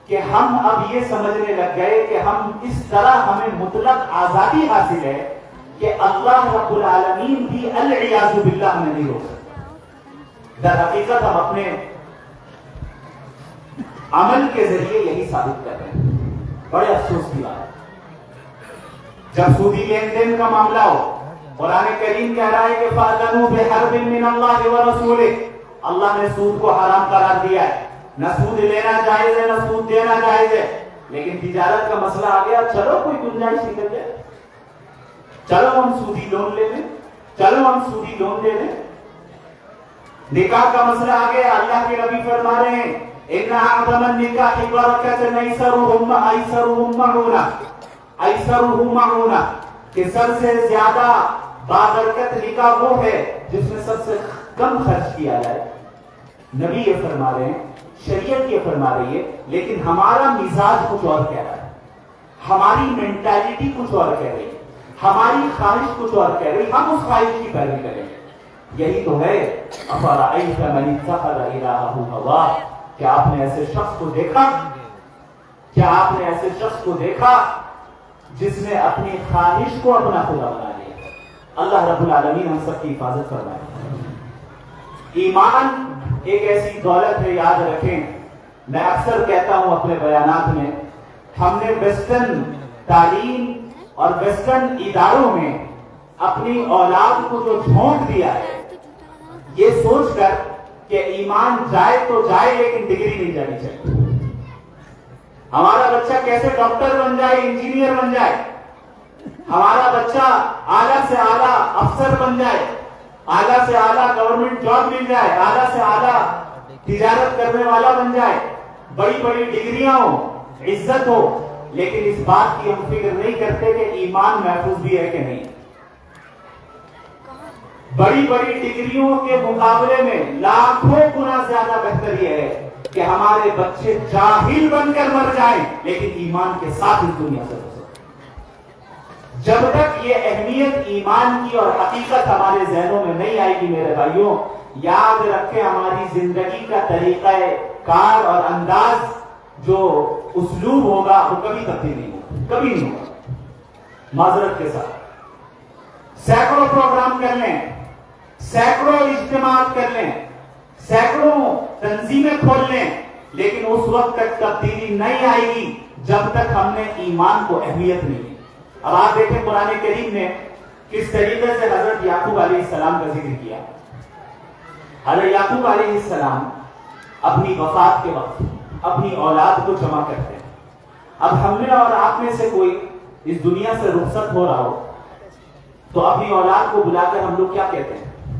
کہ ہم اب یہ سمجھنے لگ گئے کہ ہم اس طرح ہمیں مطلق آزادی حاصل ہے کہ اللہ رب العالمین بھی العیاذ باللہ میں نہیں ہو سکتا. در حقیقت ہم اپنے عمل کے ذریعے یہی ثابت کر رہے ہیں. بڑے افسوس کی بات ہے. جب سودی لین دین کا معاملہ ہو، قرآن کریم کہہ رہا ہے کہ فَأْذَنُوا بِحَرْبٍ مِّنَ اللَّهِ وَرَسُولِهِ. اللہ نے سود کو حرام قرار دیا ہے. نہ سود لینا جائز ہے، نہ سود دینا جائز ہے. لیکن تجارت کا مسئلہ آ گیا، چلو کوئی گنجائش نکل جائے، چلو ہم سودی لون لے لیں، چلو ہم سودی لون دے لیں. نکاح کا مسئلہ آ گیا، اللہ کے نبی فرما رہے ہیں إِنَّ أَعْظَمَ النِّكَاحِ بَرَكَةً أَيْسَرُهُ مَعُونَةً، کہ سب سے زیادہ بابرکت نکاح وہ ہے جس میں سب سے کم خرچ کیا جائے. نبی یہ فرما رہے ہیں، شریعت یہ فرما رہی ہے، لیکن ہمارا مزاج کچھ اور کہہ رہا ہے، ہماری مینٹالٹی کچھ اور کہہ رہی ہے، ہماری خواہش کچھ اور کہہ رہی ہے. ہم اس خواہش کی پیروی کریں گے. یہی تو ہے افرأیت من اتخذ الہہ ہواہ. کیا آپ نے ایسے شخص کو دیکھا، کیا آپ نے ایسے شخص کو دیکھا جس نے اپنی خواہش کو اپنا خدا بنا لیا؟ اللہ رب العالمین ہم سب کی حفاظت فرمائے. ایمان ایک ایسی دولت ہے، یاد رکھیں. میں اکثر کہتا ہوں اپنے بیانات میں، ہم نے ویسٹرن تعلیم اور ویسٹرن اداروں میں اپنی اولاد کو جو جھونک دیا ہے یہ سوچ کر کہ ایمان جائے تو جائے لیکن ڈگری نہیں جانی چاہیے. ہمارا بچہ کیسے ڈاکٹر بن جائے، انجینئر بن جائے، ہمارا بچہ اعلیٰ سے اعلیٰ افسر بن جائے، اعلیٰ سے اعلیٰ گورنمنٹ جاب مل جائے، اعلیٰ سے اعلیٰ تجارت کرنے والا بن جائے، بڑی بڑی ڈگریاں ہو، عزت ہو، لیکن اس بات کی ہم فکر نہیں کرتے کہ ایمان محفوظ بھی ہے کہ نہیں. بڑی بڑی ڈگریوں کے مقابلے میں لاکھوں گنا زیادہ بہتر یہ ہے کہ ہمارے بچے جاہل بن کر مر جائیں لیکن ایمان کے ساتھ اس دنیا سے گزریں. جب تک یہ اہمیت ایمان کی اور حقیقت ہمارے ذہنوں میں نہیں آئے گی میرے بھائیوں، یاد رکھیں ہماری زندگی کا طریقہ کار اور انداز جو اسلوب ہوگا وہ کبھی تبدیل نہیں ہوگا، کبھی نہیں ہوگا۔ معذرت کے ساتھ سینکڑوں پروگرام کر لیں، سینکڑوں اجتماعات کر لیں، سینکڑوں تنظیمیں کھول لیں، لیکن اس وقت تک تبدیلی نہیں آئے گی جب تک ہم نے ایمان کو اہمیت نہیں دی۔ اب آپ دیکھیں قرآن کریم نے کس طریقے سے حضرت یعقوب علیہ السلام کا ذکر کیا۔ حضرت یعقوب علیہ السلام اپنی وفات کے وقت اپنی اولاد کو جمع کرتے ہیں۔ اب ہم نے اور آپ میں سے کوئی اس دنیا سے رخصت ہو رہا ہو تو اپنی اولاد کو بلا کر ہم لوگ کیا کہتے ہیں؟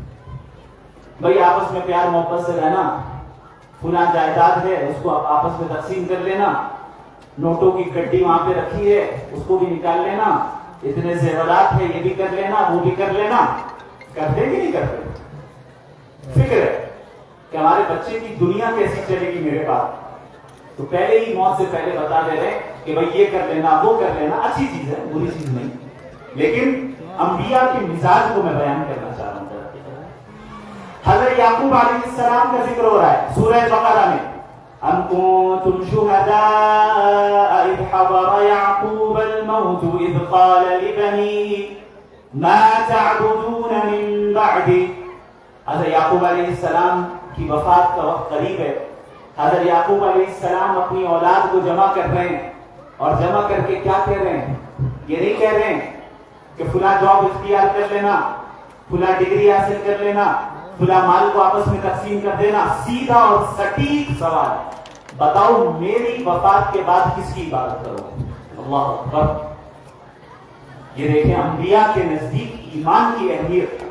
بھائی آپس میں پیار محبت سے رہنا، فلاں جائیداد ہے اس کو آپس میں تقسیم کر لینا، نوٹوں کی گڈی وہاں پہ رکھی ہے اس کو بھی نکال لینا، اتنے زیورات ہے یہ بھی کر لینا وہ بھی کر لینا۔ کرتے کہ نہیں کرتے؟ فکر ہے کہ ہمارے بچے کی دنیا کیسی چلے گی میرے پاس، تو پہلے ہی موت سے پہلے بتا دے رہے کہ بھائی یہ کر لینا وہ کر لینا۔ اچھی چیز ہے، بری چیز نہیں، لیکن انبیاء کے مزاج کو میں بیان کرنا چاہ رہا ہوں۔ حضرت یعقوب علیہ السلام کا ذکر ہو رہا ہے سورہ بقرہ میں، ام کنتم شہداء اذ حضر یعقوب الموت اذ قال لبنیہ ما تعبدون من بعدی۔ حضرت یعقوب علیہ السلام کی وفات کا وقت قریب ہے۔ حضرت یعقوب علیہ السلام اپنی اولاد کو جمع کر رہے ہیں، اور جمع کر کے کیا کہہ رہے ہیں؟ یہ نہیں کہہ رہے ہیں کہ فلاں جاب اختیار کر لینا، فلاں ڈگری حاصل کر لینا، فلاں مال کو آپس میں تقسیم کر دینا۔ سیدھا اور سٹیک سوال، بتاؤ میری وفات کے بعد کس کی عبادت کرو گے؟ اللہ اکبر۔ یہ دیکھیں انبیاء کے نزدیک ایمان کی اہمیت،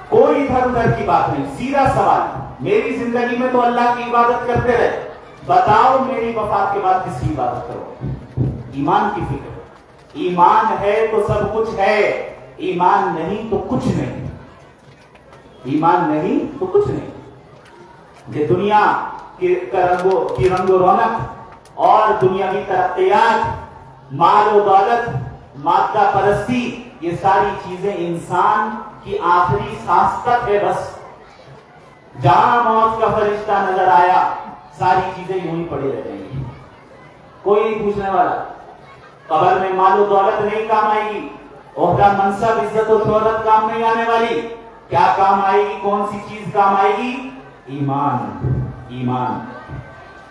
کوئی ادھر ادھر کی بات نہیں، سیدھا سوال، میری زندگی میں تو اللہ کی عبادت کرتے رہے، بتاؤ میری وفات کے بعد کس کی عبادت کرو؟ ایمان کی فکر۔ ایمان ہے تو سب کچھ ہے، ایمان نہیں تو کچھ نہیں، ایمان نہیں تو کچھ نہیں۔ یہ دنیا کی رنگ و رونق اور دنیاوی ترقیات، مال و دولت، مادہ پرستی، یہ ساری چیزیں انسان کی آخری سانس تک ہے۔ بس جہاں موت کا فرشتہ نظر آیا ساری چیزیں یوں ہی پڑی رہ جائیں گی، کوئی نہیں پوچھنے والا۔ قبر میں مال و دولت نہیں کام آئے گی، عہدہ منصب عزت و شہرت کام نہیں آنے والی۔ کیا کام آئے گی؟ کون سی چیز کام آئے گی؟ ایمان، ایمان۔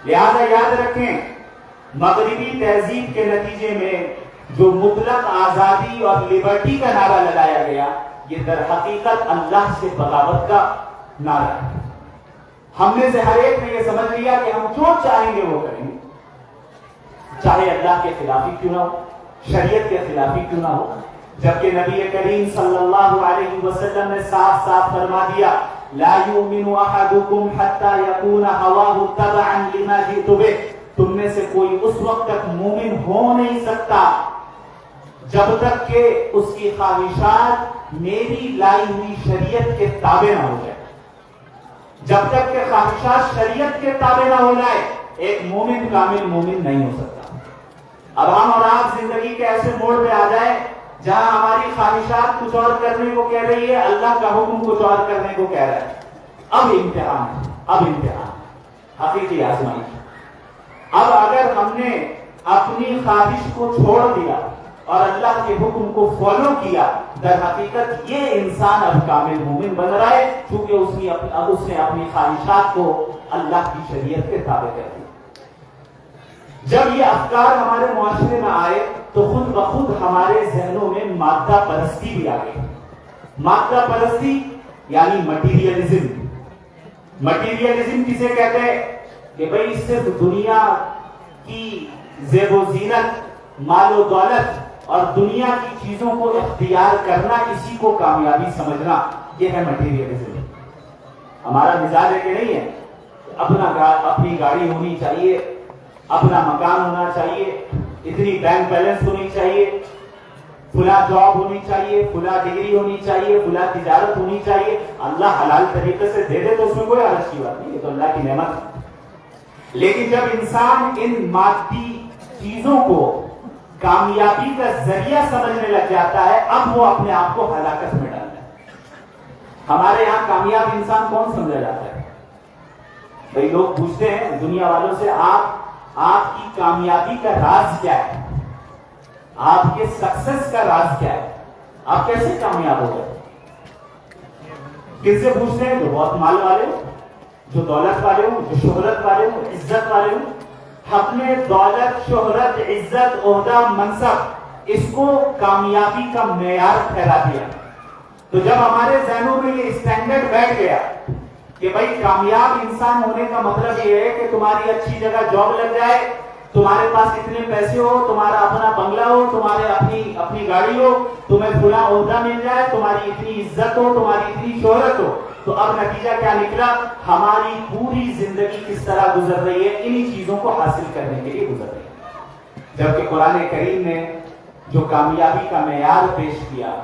لہذا یاد رکھیں مغربی تہذیب کے نتیجے میں جو مطلق آزادی اور لبرٹی کا نعرہ لگایا گیا، یہ در حقیقت اللہ سے بغاوت کا نعرہ ہے۔ ہم میں سے ہر ایک نے یہ سمجھ لیا کہ ہم جو چاہیں گے وہ کریں گے، چاہے اللہ کے خلافی کیوں نہ ہو، شریعت کے خلافی کیوں نہ ہو، جبکہ نبی کریم صلی اللہ علیہ وسلم نے صاف صاف فرما دیا لا یؤمن احدکم حتی یکون ہواہ تبعا لما جئت بہ۔ تم میں سے کوئی اس وقت تک مومن ہو نہیں سکتا جب تک کہ اس کی خواہشات میری لائی ہوئی شریعت کے تابع نہ ہو جائے۔ جب تک کہ خواہشات شریعت کے تابع نہ ہو جائے ایک مومن کامل مومن نہیں ہو سکتا۔ اب ہم اور آپ زندگی کے ایسے موڑ پہ آ جائے جہاں ہماری خواہشات کچھ اور کرنے کو کہہ رہی ہے، اللہ کا حکم کچھ اور کرنے کو کہہ رہا ہے۔ اب امتحان ہے، اب امتحان حقیقی آزمائش۔ اب اگر ہم نے اپنی خواہش کو چھوڑ دیا اور اللہ کے حکم کو فالو کیا، در حقیقت یہ انسان اب کامل مومن بن رہا ہے، چونکہ اس نے اپنی خواہشات کو اللہ کی شریعت کے تابع کر دیا۔ جب یہ افکار ہمارے معاشرے میں آئے تو خود بخود ہمارے ذہنوں میں مادہ پرستی بھی آ گئی۔ مادہ پرستی یعنی مٹیریلزم۔ مٹیریلزم کسے کہتے ہیں؟ کہ بھئی صرف دنیا کی زیب و زینت، مال و دولت اور دنیا کی چیزوں کو اختیار کرنا، اسی کو کامیابی سمجھنا، یہ ہے مٹیریلزم۔ ہمارا مزاج ہے کہ نہیں ہے؟ اپنی گاڑی ہونی چاہیے، اپنا مکان ہونا چاہیے، اتنی بینک بیلنس ہونی چاہیے، فلاں جاب ہونی چاہیے، فلاں ڈگری ہونی چاہیے، فلاں تجارت ہونی چاہیے۔ اللہ حلال طریقے سے دے دے تو اس میں کوئی حرج کی بات نہیں، یہ تو اللہ کی نعمت ہے۔ لیکن جب انسان ان مادی چیزوں کو کامیابی کا ذریعہ سمجھنے لگ جاتا ہے، اب وہ اپنے آپ کو ہلاکت میں ڈالتا ہے۔ ہمارے یہاں کامیاب انسان کون سمجھا جاتا ہے؟ بھئی لوگ پوچھتے ہیں دنیا والوں سے، آپ کی کامیابی کا راز کیا ہے؟ آپ کے سکسس کا راز کیا ہے؟ آپ کیسے کامیاب ہو گئے؟ کس سے پوچھتے ہیں؟ جو بہت مال والے ہو، جو دولت والے ہو، جو شہرت والے ہو، عزت والے ہو۔ ہم نے دولت، شہرت، عزت، عہدہ، منصب اس کو کامیابی کا معیار ٹھہرا دیا۔ تو جب ہمارے ذہنوں میں یہ اسٹینڈرڈ بیٹھ گیا کہ بھائی کامیاب انسان ہونے کا مطلب یہ ہے کہ تمہاری اچھی جگہ جاب لگ جائے، تمہارے پاس اتنے پیسے ہو، تمہارا اپنا بنگلہ ہو، تمہارے اپنی گاڑی ہو، تمہیں فلاں عہدہ مل جائے، تمہاری اتنی عزت ہو، تمہاری اتنی شہرت ہو۔ تو اب نتیجہ کیا نکلا؟ ہماری پوری زندگی کس طرح گزر رہی ہے؟ انہی چیزوں کو حاصل کرنے کے لیے گزر رہی ہے۔ جبکہ قرآن کریم نے جو کامیابی کا معیار پیش کیا،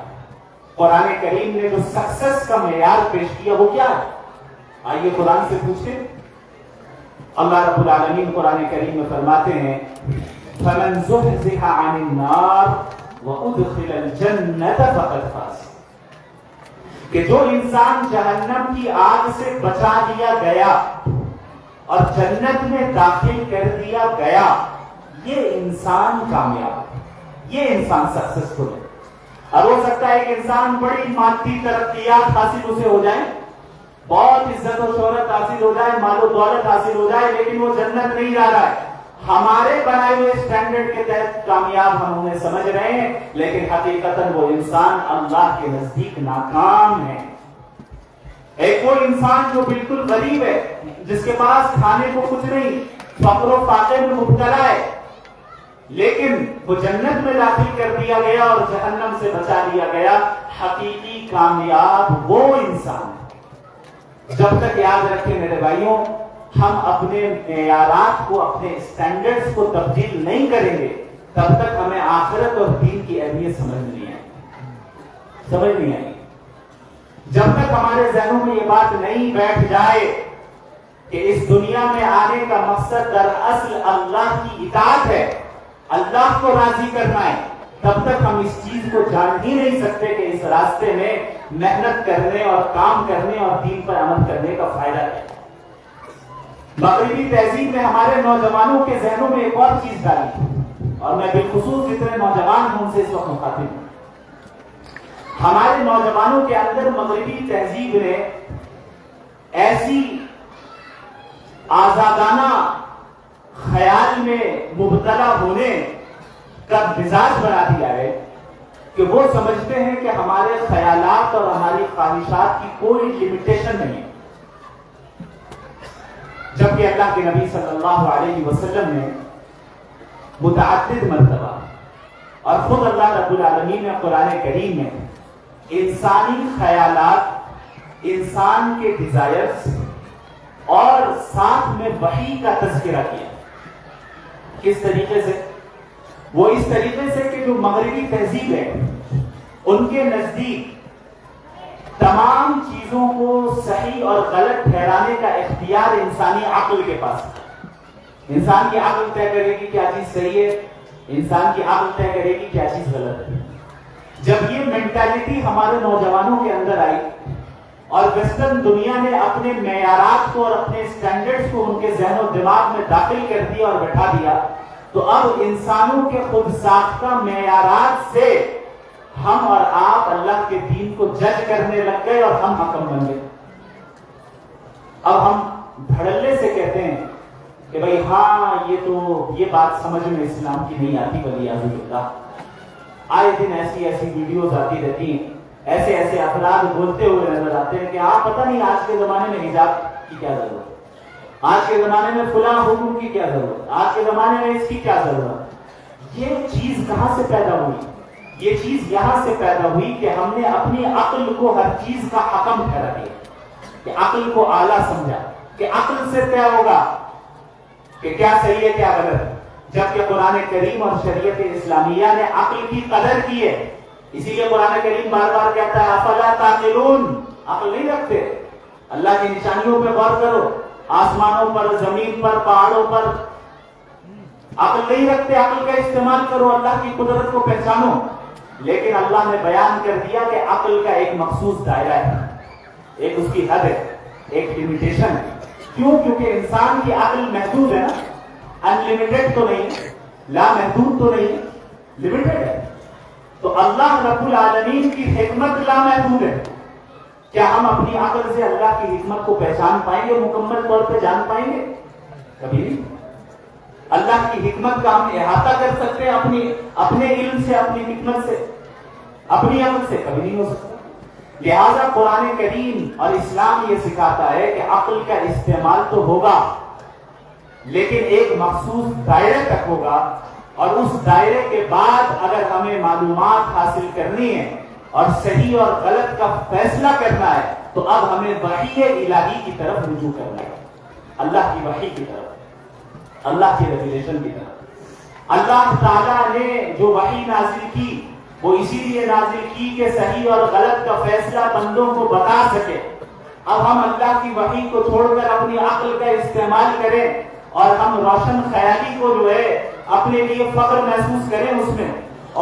قرآن کریم نے جو سکسس کا معیار پیش کیا، وہ کیا ہے؟ آئیے قرآن سے پوچھیں۔ اللہ رب العالمین قرآن کریم میں فرماتے ہیں فَمَنْ زُحْزِحَ عَنِ النَّارِ وَأُدْخِلَ الْجَنَّةَ فَقَدْ فَازَ، کہ جو انسان جہنم کی آگ سے بچا دیا گیا اور جنت میں داخل کر دیا گیا، یہ انسان کامیاب ہے، یہ انسان سکسسفل ہے۔ اب ہو سکتا ہے کہ انسان بڑی مادی ترقیات حاصل اسے ہو جائیں، بہت عزت و شہرت حاصل ہو جائے، مال و دولت حاصل ہو جائے، لیکن وہ جنت نہیں جا رہا ہے۔ ہمارے بنائے ہوئے اسٹینڈرڈ کے تحت کامیاب ہم انہیں سمجھ رہے ہیں، لیکن حقیقتاً وہ انسان اللہ کے نزدیک ناکام ہے۔ ایک وہ انسان جو بالکل غریب ہے، جس کے پاس کھانے کو کچھ نہیں، فقر و فاقے میں مبتلا ہے، لیکن وہ جنت میں داخل کر دیا گیا اور جہنم سے بچا دیا گیا۔ حقیقی کامیاب وہ انسان ہے۔ جب تک یاد رکھیں میرے بھائیوں، ہم اپنے معیارات کو، اپنے اسٹینڈرڈز کو تبدیل نہیں کریں گے، تب تک ہمیں آخرت اور دین کی اہمیت سمجھ نہیں آئی۔ جب تک ہمارے ذہنوں میں یہ بات نہیں بیٹھ جائے کہ اس دنیا میں آنے کا مقصد دراصل اللہ کی اطاعت ہے، اللہ کو راضی کرنا ہے، تب تک ہم اس چیز کو جان ہی نہیں سکتے کہ اس راستے میں محنت کرنے اور کام کرنے اور دین پر عمل کرنے کا فائدہ ہے۔ مغربی تہذیب میں ہمارے نوجوانوں کے ذہنوں میں ایک اور چیز ڈالی، اور میں بالخصوص جتنے نوجوان ہیں ان سے اس وقت مخاطب ہوں۔ ہمارے نوجوانوں کے اندر مغربی تہذیب نے ایسی آزادانہ خیال میں مبتلا ہونے کا مزاج بنا دیا ہے کہ وہ سمجھتے ہیں کہ ہمارے خیالات اور ہماری خواہشات کی کوئی لمیٹیشن نہیں ہے، جبکہ اللہ کے نبی صلی اللہ علیہ وسلم نے متعدد مرتبہ اور خود اللہ رب العالمین نے قرآن کریم میں انسانی خیالات، انسان کے ڈیزائرز اور ساتھ میں وحی کا تذکرہ کیا۔ کس طریقے سے؟ وہ اس طریقے سے کہ جو مغربی تہذیب ہے ان کے نزدیک تمام چیزوں کو صحیح اور غلط ٹھہرانے کا اختیار انسانی عقل کے پاس ہے۔ انسان کی عقل طے کرے گی کیا چیز صحیح ہے، انسان کی عقل طے کرے گی کیا چیز غلط ہے۔ جب یہ مینٹالٹی ہمارے نوجوانوں کے اندر آئی اور ویسٹرن دنیا نے اپنے معیارات کو اور اپنے اسٹینڈرڈز کو ان کے ذہن و دماغ میں داخل کر دیا اور بٹھا دیا، تو اب انسانوں کے خود ساختہ معیارات سے ہم اور آپ اللہ کے دین کو جج کرنے لگ گئے اور ہم حکم بن گئے۔ اب ہم دھڑلے سے کہتے ہیں کہ بھئی ہاں یہ بات سمجھ میں اسلام کی نہیں آتی، ولی اعوذ باللہ۔ آئے دن ایسی ویڈیوز آتی رہتی ہیں، ایسے افراد بولتے ہوئے نظر آتے ہیں کہ آپ پتہ نہیں آج کے زمانے میں حجاب کی کیا ضرورت، آج کے زمانے میں فلاں حکم کی کیا ضرورت، آج کے زمانے میں اس کی کیا ضرورت۔ یہ چیز کہاں سے پیدا ہوئی؟ یہ چیز یہاں سے پیدا ہوئی کہ ہم نے اپنی عقل کو ہر چیز کا حکم ٹھہرا دیا، کہ عقل کو اعلیٰ سمجھا، کہ عقل سے طے ہوگا کہ کیا صحیح ہے کیا غلط، جبکہ قرآن کریم اور شریعت اسلامیہ نے عقل کی قدر کی ہے۔ اسی لیے قرآن کریم بار بار کہتا ہے افلا تعقلون، عقل نہیں رکھتے؟ اللہ کی نشانیوں پہ غور کرو، آسمانوں پر، زمین پر، پہاڑوں پر، عقل نہیں رکھتے، عقل کا استعمال کرو، اللہ کی قدرت کو پہچانو، لیکن اللہ نے بیان کر دیا کہ عقل کا ایک مخصوص دائرہ ہے، ایک اس کی حد ہے، ایک لمیٹیشن ہے۔ کیوں؟ کیونکہ انسان کی عقل محدود ہے نا، انلمیٹڈ تو نہیں، لا محدود تو نہیں، لمیٹڈ ہے۔ تو اللہ رب العالمین کی حکمت لا محدود ہے۔ کیا ہم اپنی عقل سے اللہ کی حکمت کو پہچان پائیں گے، مکمل طور پہ جان پائیں گے؟ کبھی نہیں۔ اللہ کی حکمت کا ہم احاطہ کر سکتے ہیں اپنے علم سے، اپنی حکمت سے، اپنی عقل سے؟ کبھی نہیں ہو سکتا۔ لہذا قرآن کریم اور اسلام یہ سکھاتا ہے کہ عقل کا استعمال تو ہوگا، لیکن ایک مخصوص دائرے تک ہوگا، اور اس دائرے کے بعد اگر ہمیں معلومات حاصل کرنی ہے اور صحیح اور غلط کا فیصلہ کرنا ہے تو اب ہمیں وحی الہی کی طرف رجوع کرنا ہے، اللہ کی وحی کی طرف، اللہ کی ریویلیشن کی طرف۔ اللہ تعالیٰ نے جو وحی نازل کی وہ اسی لیے نازل کی کہ صحیح اور غلط کا فیصلہ بندوں کو بتا سکے۔ اب ہم اللہ کی وحی کو چھوڑ کر اپنی عقل کا استعمال کریں اور ہم روشن خیالی کو جو ہے اپنے لیے فخر محسوس کریں اس میں،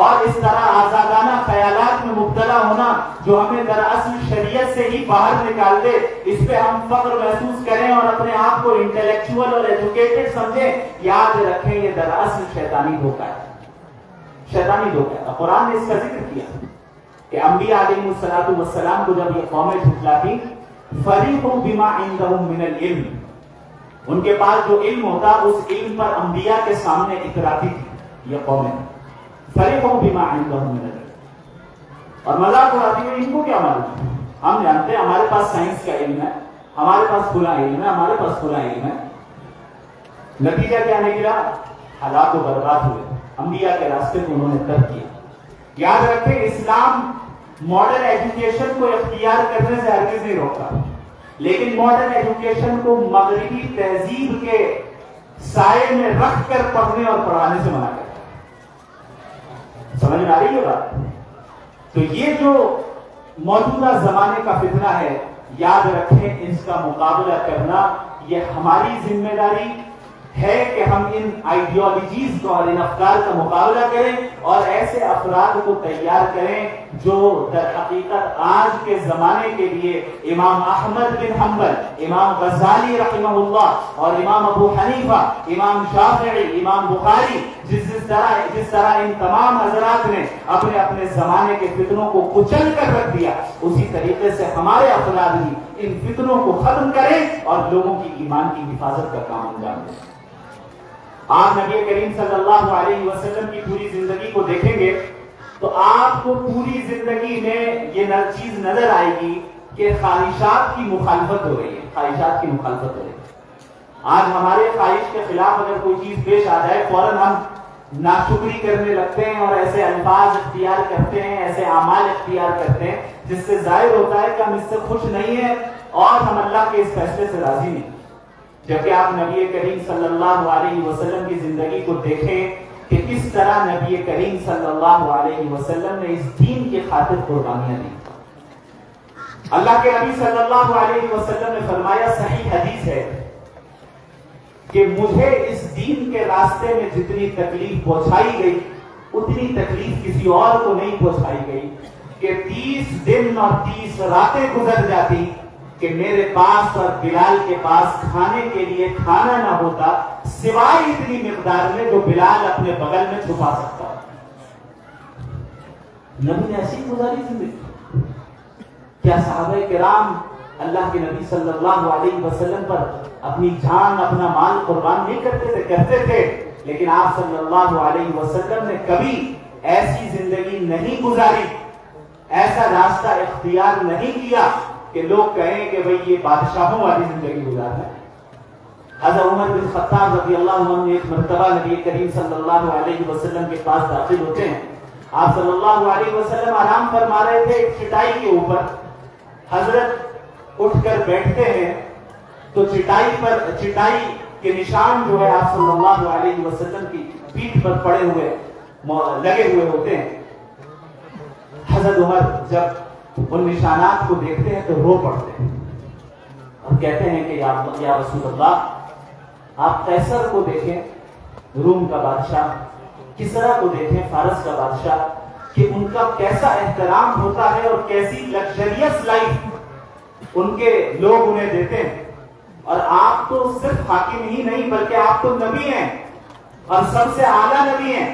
اور اس طرح آزادانہ خیالات میں مبتلا ہونا جو ہمیں دراصل شریعت سے ہی باہر نکال دے، اس پہ ہم فخر محسوس کریں اور اپنے آپ کو انٹلیکچوئل اور ایجوکیٹڈ سمجھیں، یاد رکھیں یہ دراصل شیطانی دھوکہ ہے، شیطانی دھوکہ ہے۔ قرآن نے اس کا ذکر کیا کہ انبیاء علیہ السلام کو جب یہ قومیں جھٹلاتی، فریقوا بما عندهم من العلم، ان کے پاس جو علم ہوتا اس علم پر انبیاء کے سامنے اتراتی تھی یہ قومیں، فریقوا بما عندهم من العلم، اور مذاق اڑاتی ہوئی، ان کو کیا معلوم، ہم جانتے ہیں ہمارے پاس سائنس کا علم ہے، ہمارے پاس فلاں علم ہے، ہمارے پاس فلاں علم ہے۔ نتیجہ کیا نکلا؟ ہلاک و برباد ہوئے، انبیاء کے راستے کو انہوں نے ترک کیا۔ یاد رکھیں اسلام ماڈرن ایجوکیشن کو اختیار کرنے سے ہرگز نہیں روکتا، لیکن ماڈرن ایجوکیشن کو مغربی تہذیب کے سائے میں رکھ کر پڑھنے اور پڑھانے سے منع کرتا ہے۔ سمجھ میں آ رہی ہے بات؟ تو یہ جو موجودہ زمانے کا فتنہ ہے، یاد رکھیں اس کا مقابلہ کرنا یہ ہماری ذمہ داری ہے کہ ہم ان آئیڈیالوجیز کو اور ان افکار کا مقابلہ کریں اور ایسے افراد کو تیار کریں جو در حقیقت آج کے زمانے کے لیے امام احمد بن حنبل، امام غزالی رحمہ اللہ اور امام ابو حنیفہ، امام شافعی، امام بخاری، جس طرح ان تمام حضرات نے اپنے اپنے زمانے کے فتنوں کو کچل کر رکھ دیا، اسی طریقے سے ہمارے افراد بھی ان فتنوں کو ختم کریں اور لوگوں کی ایمان کی حفاظت کا کام انجام دیں۔ آپ نبی کریم صلی اللہ علیہ وسلم کی پوری زندگی کو دیکھیں گے تو آپ کو پوری زندگی میں یہ چیز نظر آئے گی کہ خواہشات کی مخالفت ہو رہی ہے، خواہشات کی مخالفت ہو رہی ہے۔ آج ہمارے خواہش کے خلاف اگر کوئی چیز پیش آ جائے فوراً ہم ناشکری کرنے لگتے ہیں اور ایسے الفاظ اختیار کرتے ہیں، ایسے اعمال اختیار کرتے ہیں جس سے ظاہر ہوتا ہے کہ ہم اس سے خوش نہیں ہیں اور ہم اللہ کے اس فیصلے سے راضی نہیں۔ جبکہ آپ نبی کریم صلی اللہ علیہ وسلم کی زندگی کو دیکھیں کہ کس طرح نبی کریم صلی اللہ علیہ وسلم نے اس دین کی خاطر قربانیاں دی۔ اللہ کے نبی صلی اللہ علیہ وسلم نے فرمایا، صحیح حدیث ہے کہ مجھے اس دین کے راستے میں جتنی تکلیف پہنچائی گئی اتنی تکلیف کسی اور کو نہیں پہنچائی گئی، کہ 30 دن اور 30 راتیں گزر جاتی کہ میرے پاس اور بلال کے پاس کھانے کے لیے کھانا نہ ہوتا سوائے اتنی مقدار میں جو بلال اپنے بغل میں چھپا سکتا۔ نبی نے ایسی گزاری زندگی؟ کیا صحابہ کرام اللہ کے نبی صلی اللہ علیہ وسلم پر اپنی جان اپنا مال قربان نہیں کرتے تھے؟ کرتے تھے، لیکن آپ صلی اللہ علیہ وسلم نے کبھی ایسی زندگی نہیں گزاری، ایسا راستہ اختیار نہیں کیا کہ لوگ کہیں کہ بھئی یہ بادشاہوں والی زندگی گزار ہے۔ حضرت عمر بن خطاب رضی اللہ عنہ ایک مرتبہ نبی کریم صلی اللہ علیہ وسلم کے پاس داخل ہوتے ہیں، آپ صلی اللہ علیہ وسلم آرام فرما رہے تھے ایک چٹائی کے اوپر، حضرت اٹھ کر بیٹھتے ہیں تو چٹائی کے نشان جو ہے آپ صلی اللہ علیہ وسلم کی پیٹھ پر پڑے ہوئے لگے ہوئے ہوتے ہیں۔ حضرت عمر جب ان نشانات کو دیکھتے ہیں تو رو پڑتے ہیں اور کہتے ہیں کہ یا رسول اللہ، آپ قیصر کو دیکھیں روم کا بادشاہ، کسرا کو دیکھیں، فارس کا بادشاہ، کہ ان کا کیسا احترام ہوتا ہے اور کیسی لگژریس لائف ان کے لوگ انہیں دیتے ہیں. اور آپ تو صرف حاکم ہی نہیں بلکہ آپ تو نبی ہیں اور سب سے اعلیٰ نبی ہیں،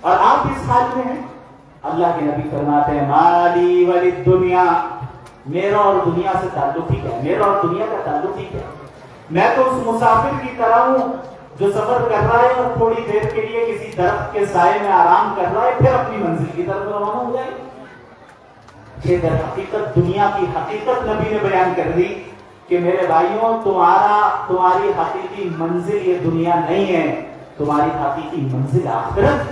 اور آپ اس حال میں ہیں. اللہ کے نبی فرماتے ہیں مالی ولی دنیا، میرا اور دنیا سے تعلق ہی کیا ہے، میرا اور دنیا کا تعلق ہی کیا ہے. میں تو اس مسافر کی طرح ہوں جو سفر کر رہا ہے اور تھوڑی دیر کے لیے کسی درخت کے سائے میں آرام کر رہا ہے، پھر اپنی منزل کی طرف روانہ ہو جائے. یہ در حقیقت دنیا کی حقیقت نبی نے بیان کر دی کہ میرے بھائیوں، تمہاری حقیقی منزل یہ دنیا نہیں ہے، تمہاری حقیقی منزل آخرت،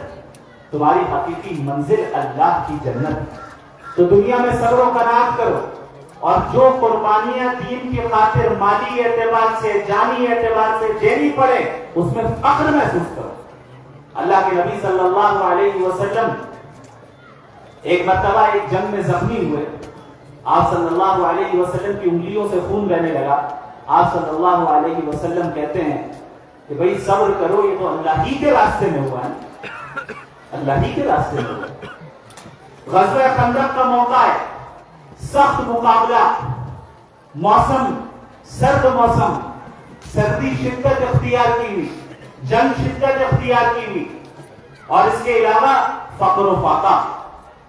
تمہاری حقیقی منزل اللہ کی جنت. تو دنیا میں صبر و قناعت کرو، اور جو قربانیاں دین کی خاطر مالی اعتبار سے، جانی اعتبار سے دینی پڑے، اس میں فخر محسوس کرو. اللہ کے نبی صلی اللہ علیہ وسلم ایک مرتبہ ایک جنگ میں زخمی ہوئے. آپ صلی اللہ علیہ وسلم کی انگلیوں سے خون بہنے لگا. آپ صلی اللہ علیہ وسلم کہتے ہیں کہ بھئی صبر کرو، یہ تو اللہ ہی کے راستے میں ہوا ہے، اللہ ہی کے راستے میں ہوا. غزوہ خندق کا موقع ہے، سخت مقابلہ، موسم سرد، موسم سردی شدت اختیار کی ہوئی، جنگ شدت اختیار کی ہوئی، اور اس کے علاوہ فقر و فاقہ،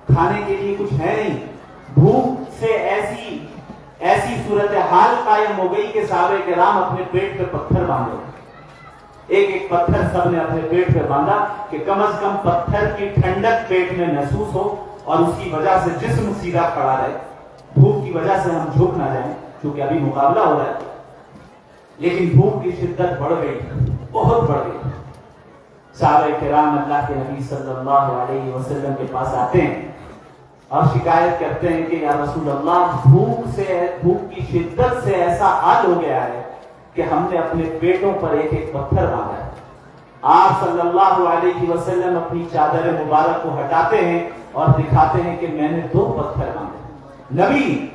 کھانے کے لیے کچھ ہے نہیں. بھوک سے ایسی صورتحال قائم ہو گئی کہ صحابہ کرام اپنے پیٹ پہ پتھر باندھے. ایک ایک پتھر سب نے اپنے پیٹ پہ باندھا کہ کم از کم پتھر کی ٹھنڈک پیٹ میں محسوس ہو اور اس کی وجہ سے جسم سیدھا کھڑا رہے، بھوک کی وجہ سے ہم جھک نہ جائیں، کیونکہ ابھی مقابلہ ہو رہا ہے. لیکن بھوک کی شدت بڑھ گئی، بہت بڑھ گئی. صحابہ کرام اللہ کے نبی صلی اللہ علیہ وسلم کے پاس آتے ہیں اور شکایت کرتے ہیں کہ یا رسول اللہ، بھوک کی شدت سے ایسا حال ہو گیا ہے کہ ہم نے اپنے پیٹوں پر ایک ایک پتھر باندھا ہے. آپ صلی اللہ علیہ وسلم اپنی چادر مبارک کو ہٹاتے ہیں اور دکھاتے ہیں کہ میں نے 2 پتھر باندھے. نبی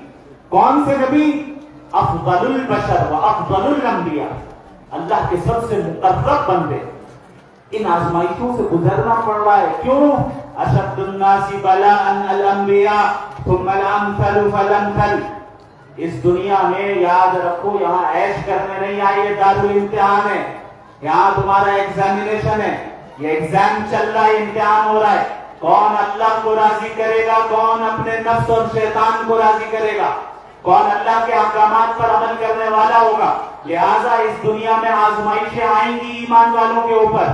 کون سے نبی؟ افضل البشر و افضل الانبیاء، اللہ کے سب سے مقرب بندے. ان آزمائشوں سے گزرنا پڑ رہا ہے. کیوں؟ اشد الناس بلاء الانبیاء ثم الامثل فالامثل. اس دنیا میں یاد رکھو، یہاں عیش کرنے نہیں آئے، یہ دارالامتحان ہے. یہاں تمہارا ایگزامینیشن ہے، یہ ایگزام چل رہا ہے، امتحان ہو رہا ہے. کون اللہ کو راضی کرے گا، کون اپنے نفس اور شیطان کو راضی کرے گا، کون اللہ کے احکامات پر عمل کرنے والا ہوگا. لہذا اس دنیا میں آزمائشیں آئیں گی ایمان والوں کے اوپر.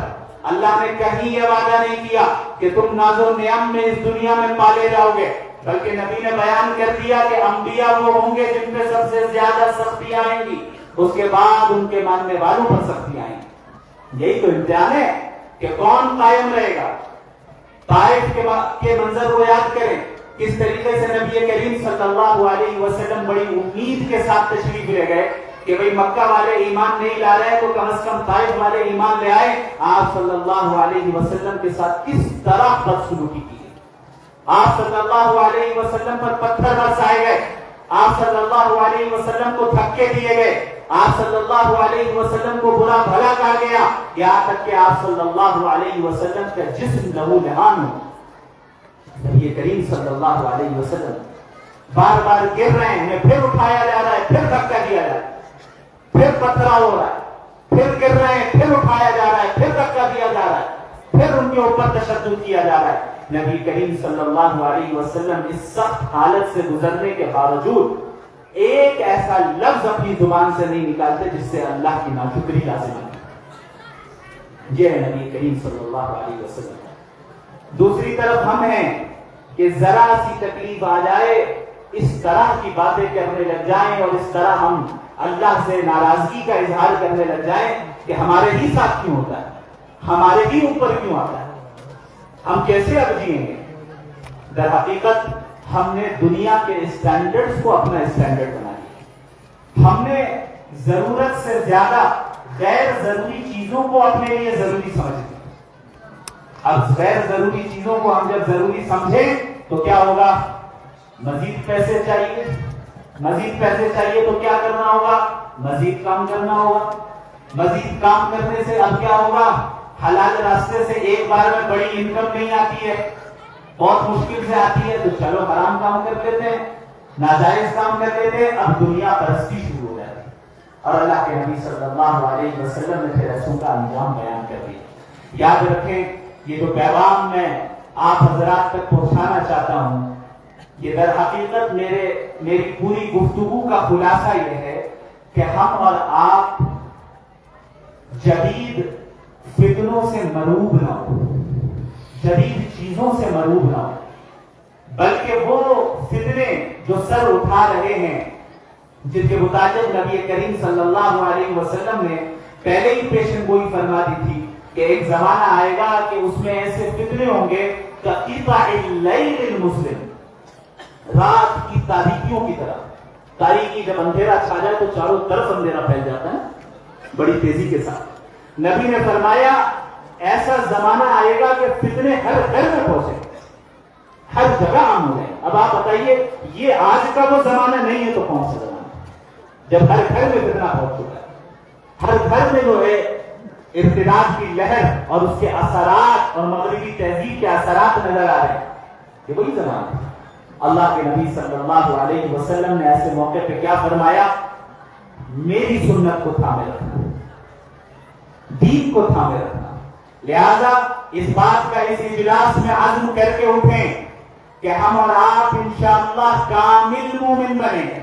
اللہ نے کہیں یہ وعدہ نہیں کیا کہ تم ناز و نعم میں اس دنیا میں پالے جاؤ گے، بلکہ نبی نے بیان کر دیا کہ انبیاء وہ ہوں گے جن پہ سب سے زیادہ سختیاں آئیں گی، اس کے بعد ان کے ماننے والوں پر سختیاں آئیں گی. یہی تو امتحان ہے کہ کون قائم رہے گا. طائف کے منظر کو یاد کریں، کس طریقے سے نبی کریم صلی اللہ علیہ وسلم بڑی امید کے ساتھ تشریف لے گئے کہ بھئی مکہ والے ایمان نہیں لا رہے تو کم از کم طائف والے ایمان لے آئے. آپ صلی اللہ علیہ وسلم کے ساتھ کس طرح بدسلوکی کی. آپ صلی اللہ علیہ وسلم پر پتھر برسائے گئے، آپ صلی اللہ علیہ وسلم کو دھکے دیے گئے، آپ صلی اللہ علیہ وسلم کو برا بھلا کہا گیا، یہاں تک کہ آپ صلی اللہ علیہ وسلم کا جسم لہو لہان ہو. نبی کریم صلی اللہ علیہ وسلم بار بار گر رہے ہیں، پھر اٹھایا جا رہا ہے، پھر دھکا دیا جا رہا ہے، پھر پتھرا ہو رہا ہے، پھر گر رہے ہیں، پھر اٹھایا جا رہا ہے، پھر دھکا دیا جا رہا ہے، پھر ان کے اوپر تشدد کیا جا رہا ہے. نبی کریم صلی اللہ علیہ وسلم اس سخت حالت سے گزرنے کے باوجود ایک ایسا لفظ اپنی زبان سے نہیں نکالتے جس سے اللہ کی ناشکری لازم ہے. یہ ہے نبی کریم صلی اللہ علیہ وسلم. دوسری طرف ہم ہیں کہ ذرا سی تکلیف آ جائے، اس طرح کی باتیں کرنے لگ جائیں اور اس طرح ہم اللہ سے ناراضگی کا اظہار کرنے لگ جائیں کہ ہمارے ہی ساتھ کیوں ہوتا ہے، ہمارے ہی اوپر کیوں آتا ہے، ہم کیسے اب جئیں گے. در حقیقت ہم نے دنیا کے اسٹینڈرڈز کو اپنا اسٹینڈرڈ بنا لیا. ہم نے ضرورت سے زیادہ غیر ضروری چیزوں کو اپنے لیے ضروری سمجھ لیا. اب غیر ضروری چیزوں کو ہم جب ضروری سمجھیں تو کیا ہوگا؟ مزید پیسے چاہیے، مزید پیسے چاہیے تو کیا کرنا ہوگا؟ مزید کام کرنا ہوگا. مزید کام کرنے سے اب کیا ہوگا؟ حلال راستے سے ایک بار میں بڑی انکم نہیں آتی ہے، بہت مشکل سے آتی ہے، تو چلو حرام کام کر لیتے ہیں، ناجائز کام کر لیتے ہیں، اب دنیا پرستی شروع ہو جاتی ہے۔ اور اللہ کے نبی صلی اللہ علیہ وسلم نے پھر ایسوں کا انجام بیان کر دیا۔ یاد رکھیں، یہ جو پیغام میں آپ حضرات تک پہنچانا چاہتا ہوں، یہ در حقیقت میری پوری گفتگو کا خلاصہ یہ ہے کہ ہم اور آپ جدید فتنوں سے مروب نہ ہو، جدید چیزوں سے مروب نہ ہو، بلکہ وہ فتنے جو سر اٹھا رہے ہیں، جن کے متعلق نبی کریم صلی اللہ علیہ وسلم نے پہلے ہی پیشن گوئی فرما دی تھی کہ ایک زمانہ آئے گا کہ اس میں ایسے فتنے ہوں گے کہ قطع اللیل المظلم، رات کی تاریکیوں کی طرح۔ تاریکی جب اندھیرا چھا جائے تو چاروں طرف اندھیرا پھیل جاتا ہے بڑی تیزی کے ساتھ۔ نبی نے فرمایا ایسا زمانہ آئے گا کہ فتنے ہر گھر میں پہنچے، ہر جگہ عام ہو جائیں۔ اب آپ بتائیے، یہ آج کا وہ زمانہ نہیں ہے تو کون سا زمانہ جب ہر گھر میں فتنہ پہنچ چکا ہے، ہر گھر میں جو ہے ارتداد کی لہر اور اس کے اثرات اور مغربی تہذیب کے اثرات نظر آ رہے ہیں، یہ وہی زمانہ ہے۔ اللہ کے نبی صلی اللہ علیہ وسلم نے ایسے موقع پہ کیا فرمایا؟ میری سنت کو تھامے رکھنا، دین کو تھامے رکھنا۔ لہذا اس بات کا اس اجلاس میں عزم کر کے اٹھیں کہ ہم اور آپ انشاءاللہ کامل مومن بنیں گے،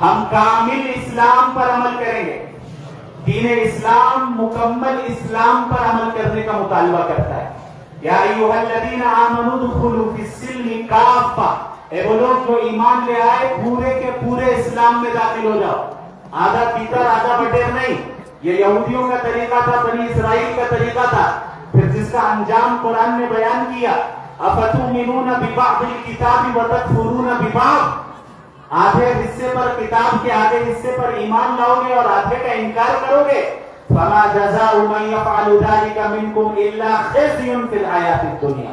ہم کامل اسلام پر عمل کریں گے۔ دین اسلام مکمل اسلام پر عمل کرنے کا مطالبہ کرتا ہے۔ یا ایھا الذین آمنوا ادخلوا فی السلم کافہ، اے وہ لوگ جو ایمان لے آئے پورے کے پورے اسلام میں داخل ہو جاؤ، آدھا پیتر آدھا بٹیر نہیں۔ یہ یہودیوں کا طریقہ تھا، بنی اسرائیل کا طریقہ تھا، پھر جس کا انجام قرآن نے بیان کیا۔ افتؤمنون ببعض الکتاب وتکفرون ببعض، آدھے حصے پر کتاب کے آدھے حصے پر ایمان لاؤ گے اور آدھے کا انکار کرو گے۔ فما جزاء من يفعل ذلك منكم الا خزي في الحیاۃ الدنیا،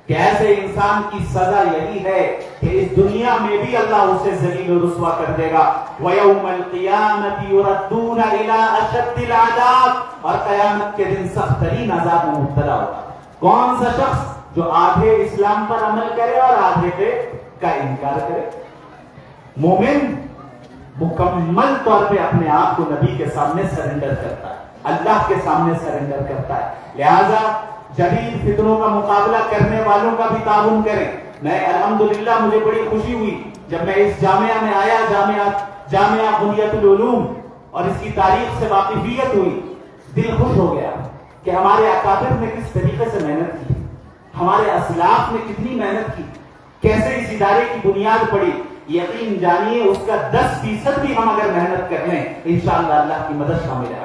کہ ایسے انسان کی سزا یہی ہے کہ اس دنیا میں بھی اللہ اسے ذلیل و رسوا کر دے گا۔ وَيَوْمَ الْقِيَامَةِ يُرَدُّونَ إِلَىٰ أَشَدِّ الْعَذَابِ، اور قیامت کے دن سخت ترین عذاب میں مبتلا ہوگا۔ کون سا شخص؟ جو آدھے اسلام پر عمل کرے اور آدھے پہ کا انکار کرے۔ مومن مکمل طور پہ اپنے آپ کو نبی کے سامنے سرنڈر کرتا ہے، اللہ کے سامنے سرنڈر کرتا ہے۔ لہذا جدید فتنوں کا مقابلہ کرنے والوں کا بھی تعاون کریں۔ میں الحمدللہ مجھے بڑی خوشی ہوئی جب میں اس جامعہ میں آیا، جامعہ بنیۃ العلوم، اور اس کی تاریخ سے واقفیت ہوئی، دل خوش ہو گیا کہ ہمارے اکابر نے کس طریقے سے محنت کی، ہمارے اسلاف نے کتنی محنت کی، کیسے اس ادارے کی بنیاد پڑی۔ یقین جانیے اس کا 10% بھی ہم اگر محنت کر لیں انشاءاللہ اللہ کی مدد شامل ہے۔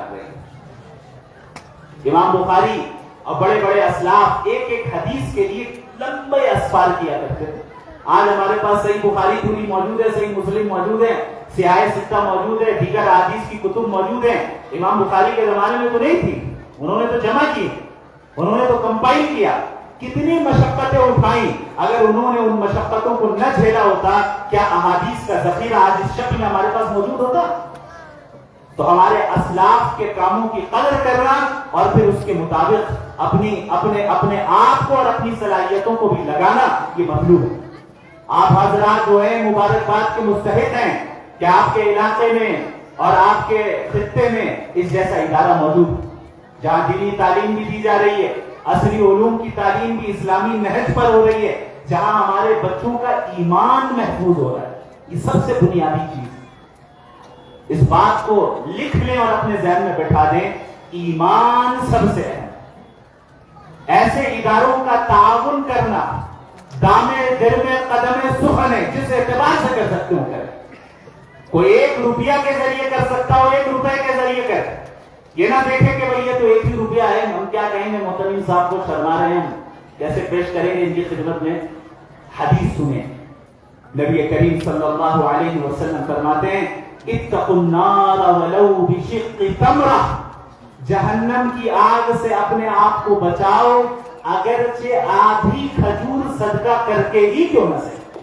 امام بخاری اور بڑے بڑے اسلاف ایک ایک حدیث کے لیے لمبے اسفار کیا کرتے تھے۔ آج ہمارے پاس صحیح بخاری پوری موجود ہے، صحیح مسلم موجود ہے، سیاہ ستہ موجود ہے، دیگر احادیث کی کتب موجود ہیں۔ امام بخاری کے زمانے میں تو نہیں تھی، انہوں نے تو جمع کی، انہوں نے تو کمپائل کیا، کتنی مشقتیں اٹھائیں۔ اگر انہوں نے ان مشقتوں کو نہ جھیلا ہوتا، کیا احادیث کا ذخیرہ آج اس شکل میں ہمارے پاس موجود ہوتا؟ تو ہمارے اسلاف کے کاموں کی قدر کرنا اور پھر اس کے مطابق اپنے آپ کو اور اپنی صلاحیتوں کو بھی لگانا، یہ مطلوب ہے۔ آپ حضرات جو ہیں مبارکباد کے مستحق ہیں کہ آپ کے علاقے میں اور آپ کے خطے میں اس جیسا ادارہ موجود ہے، جہاں دینی تعلیم بھی دی جا رہی ہے، عصری علوم کی تعلیم بھی اسلامی نہج پر ہو رہی ہے، جہاں ہمارے بچوں کا ایمان محفوظ ہو رہا ہے۔ یہ سب سے بنیادی چیز، اس بات کو لکھ لیں اور اپنے ذہن میں بٹھا دیں، ایمان سب سے ہے۔ ایسے اداروں کا تعاون کرنا دامے درمے قدم سخن ہے، جس اعتبار سے کر سکتے ہو کریں۔ کوئی 1 روپیہ کے ذریعے کر سکتا ہو، 1 روپے کے ذریعے کر، یہ نہ دیکھیں کہ بھئی یہ تو 1 ہی روپیہ ہے، ہم کیا کہیں گے، محترم صاحب کو شرما رہے ہیں، کیسے پیش کریں گے ان کی خدمت میں۔ حدیث سنیں، نبی کریم صلی اللہ علیہ وسلم فرماتے ہیں اتقوا النار ولو بشق تمرہ، جہنم کی آگ سے اپنے آپ کو بچاؤ اگرچہ آدھی کھجور صدقہ کر کے ہی کیوں نہ صحیح۔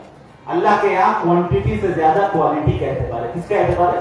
اللہ کے یہاں کوانٹٹی سے زیادہ کوالٹی کا اعتبار ہے۔ کس کا اعتبار ہے؟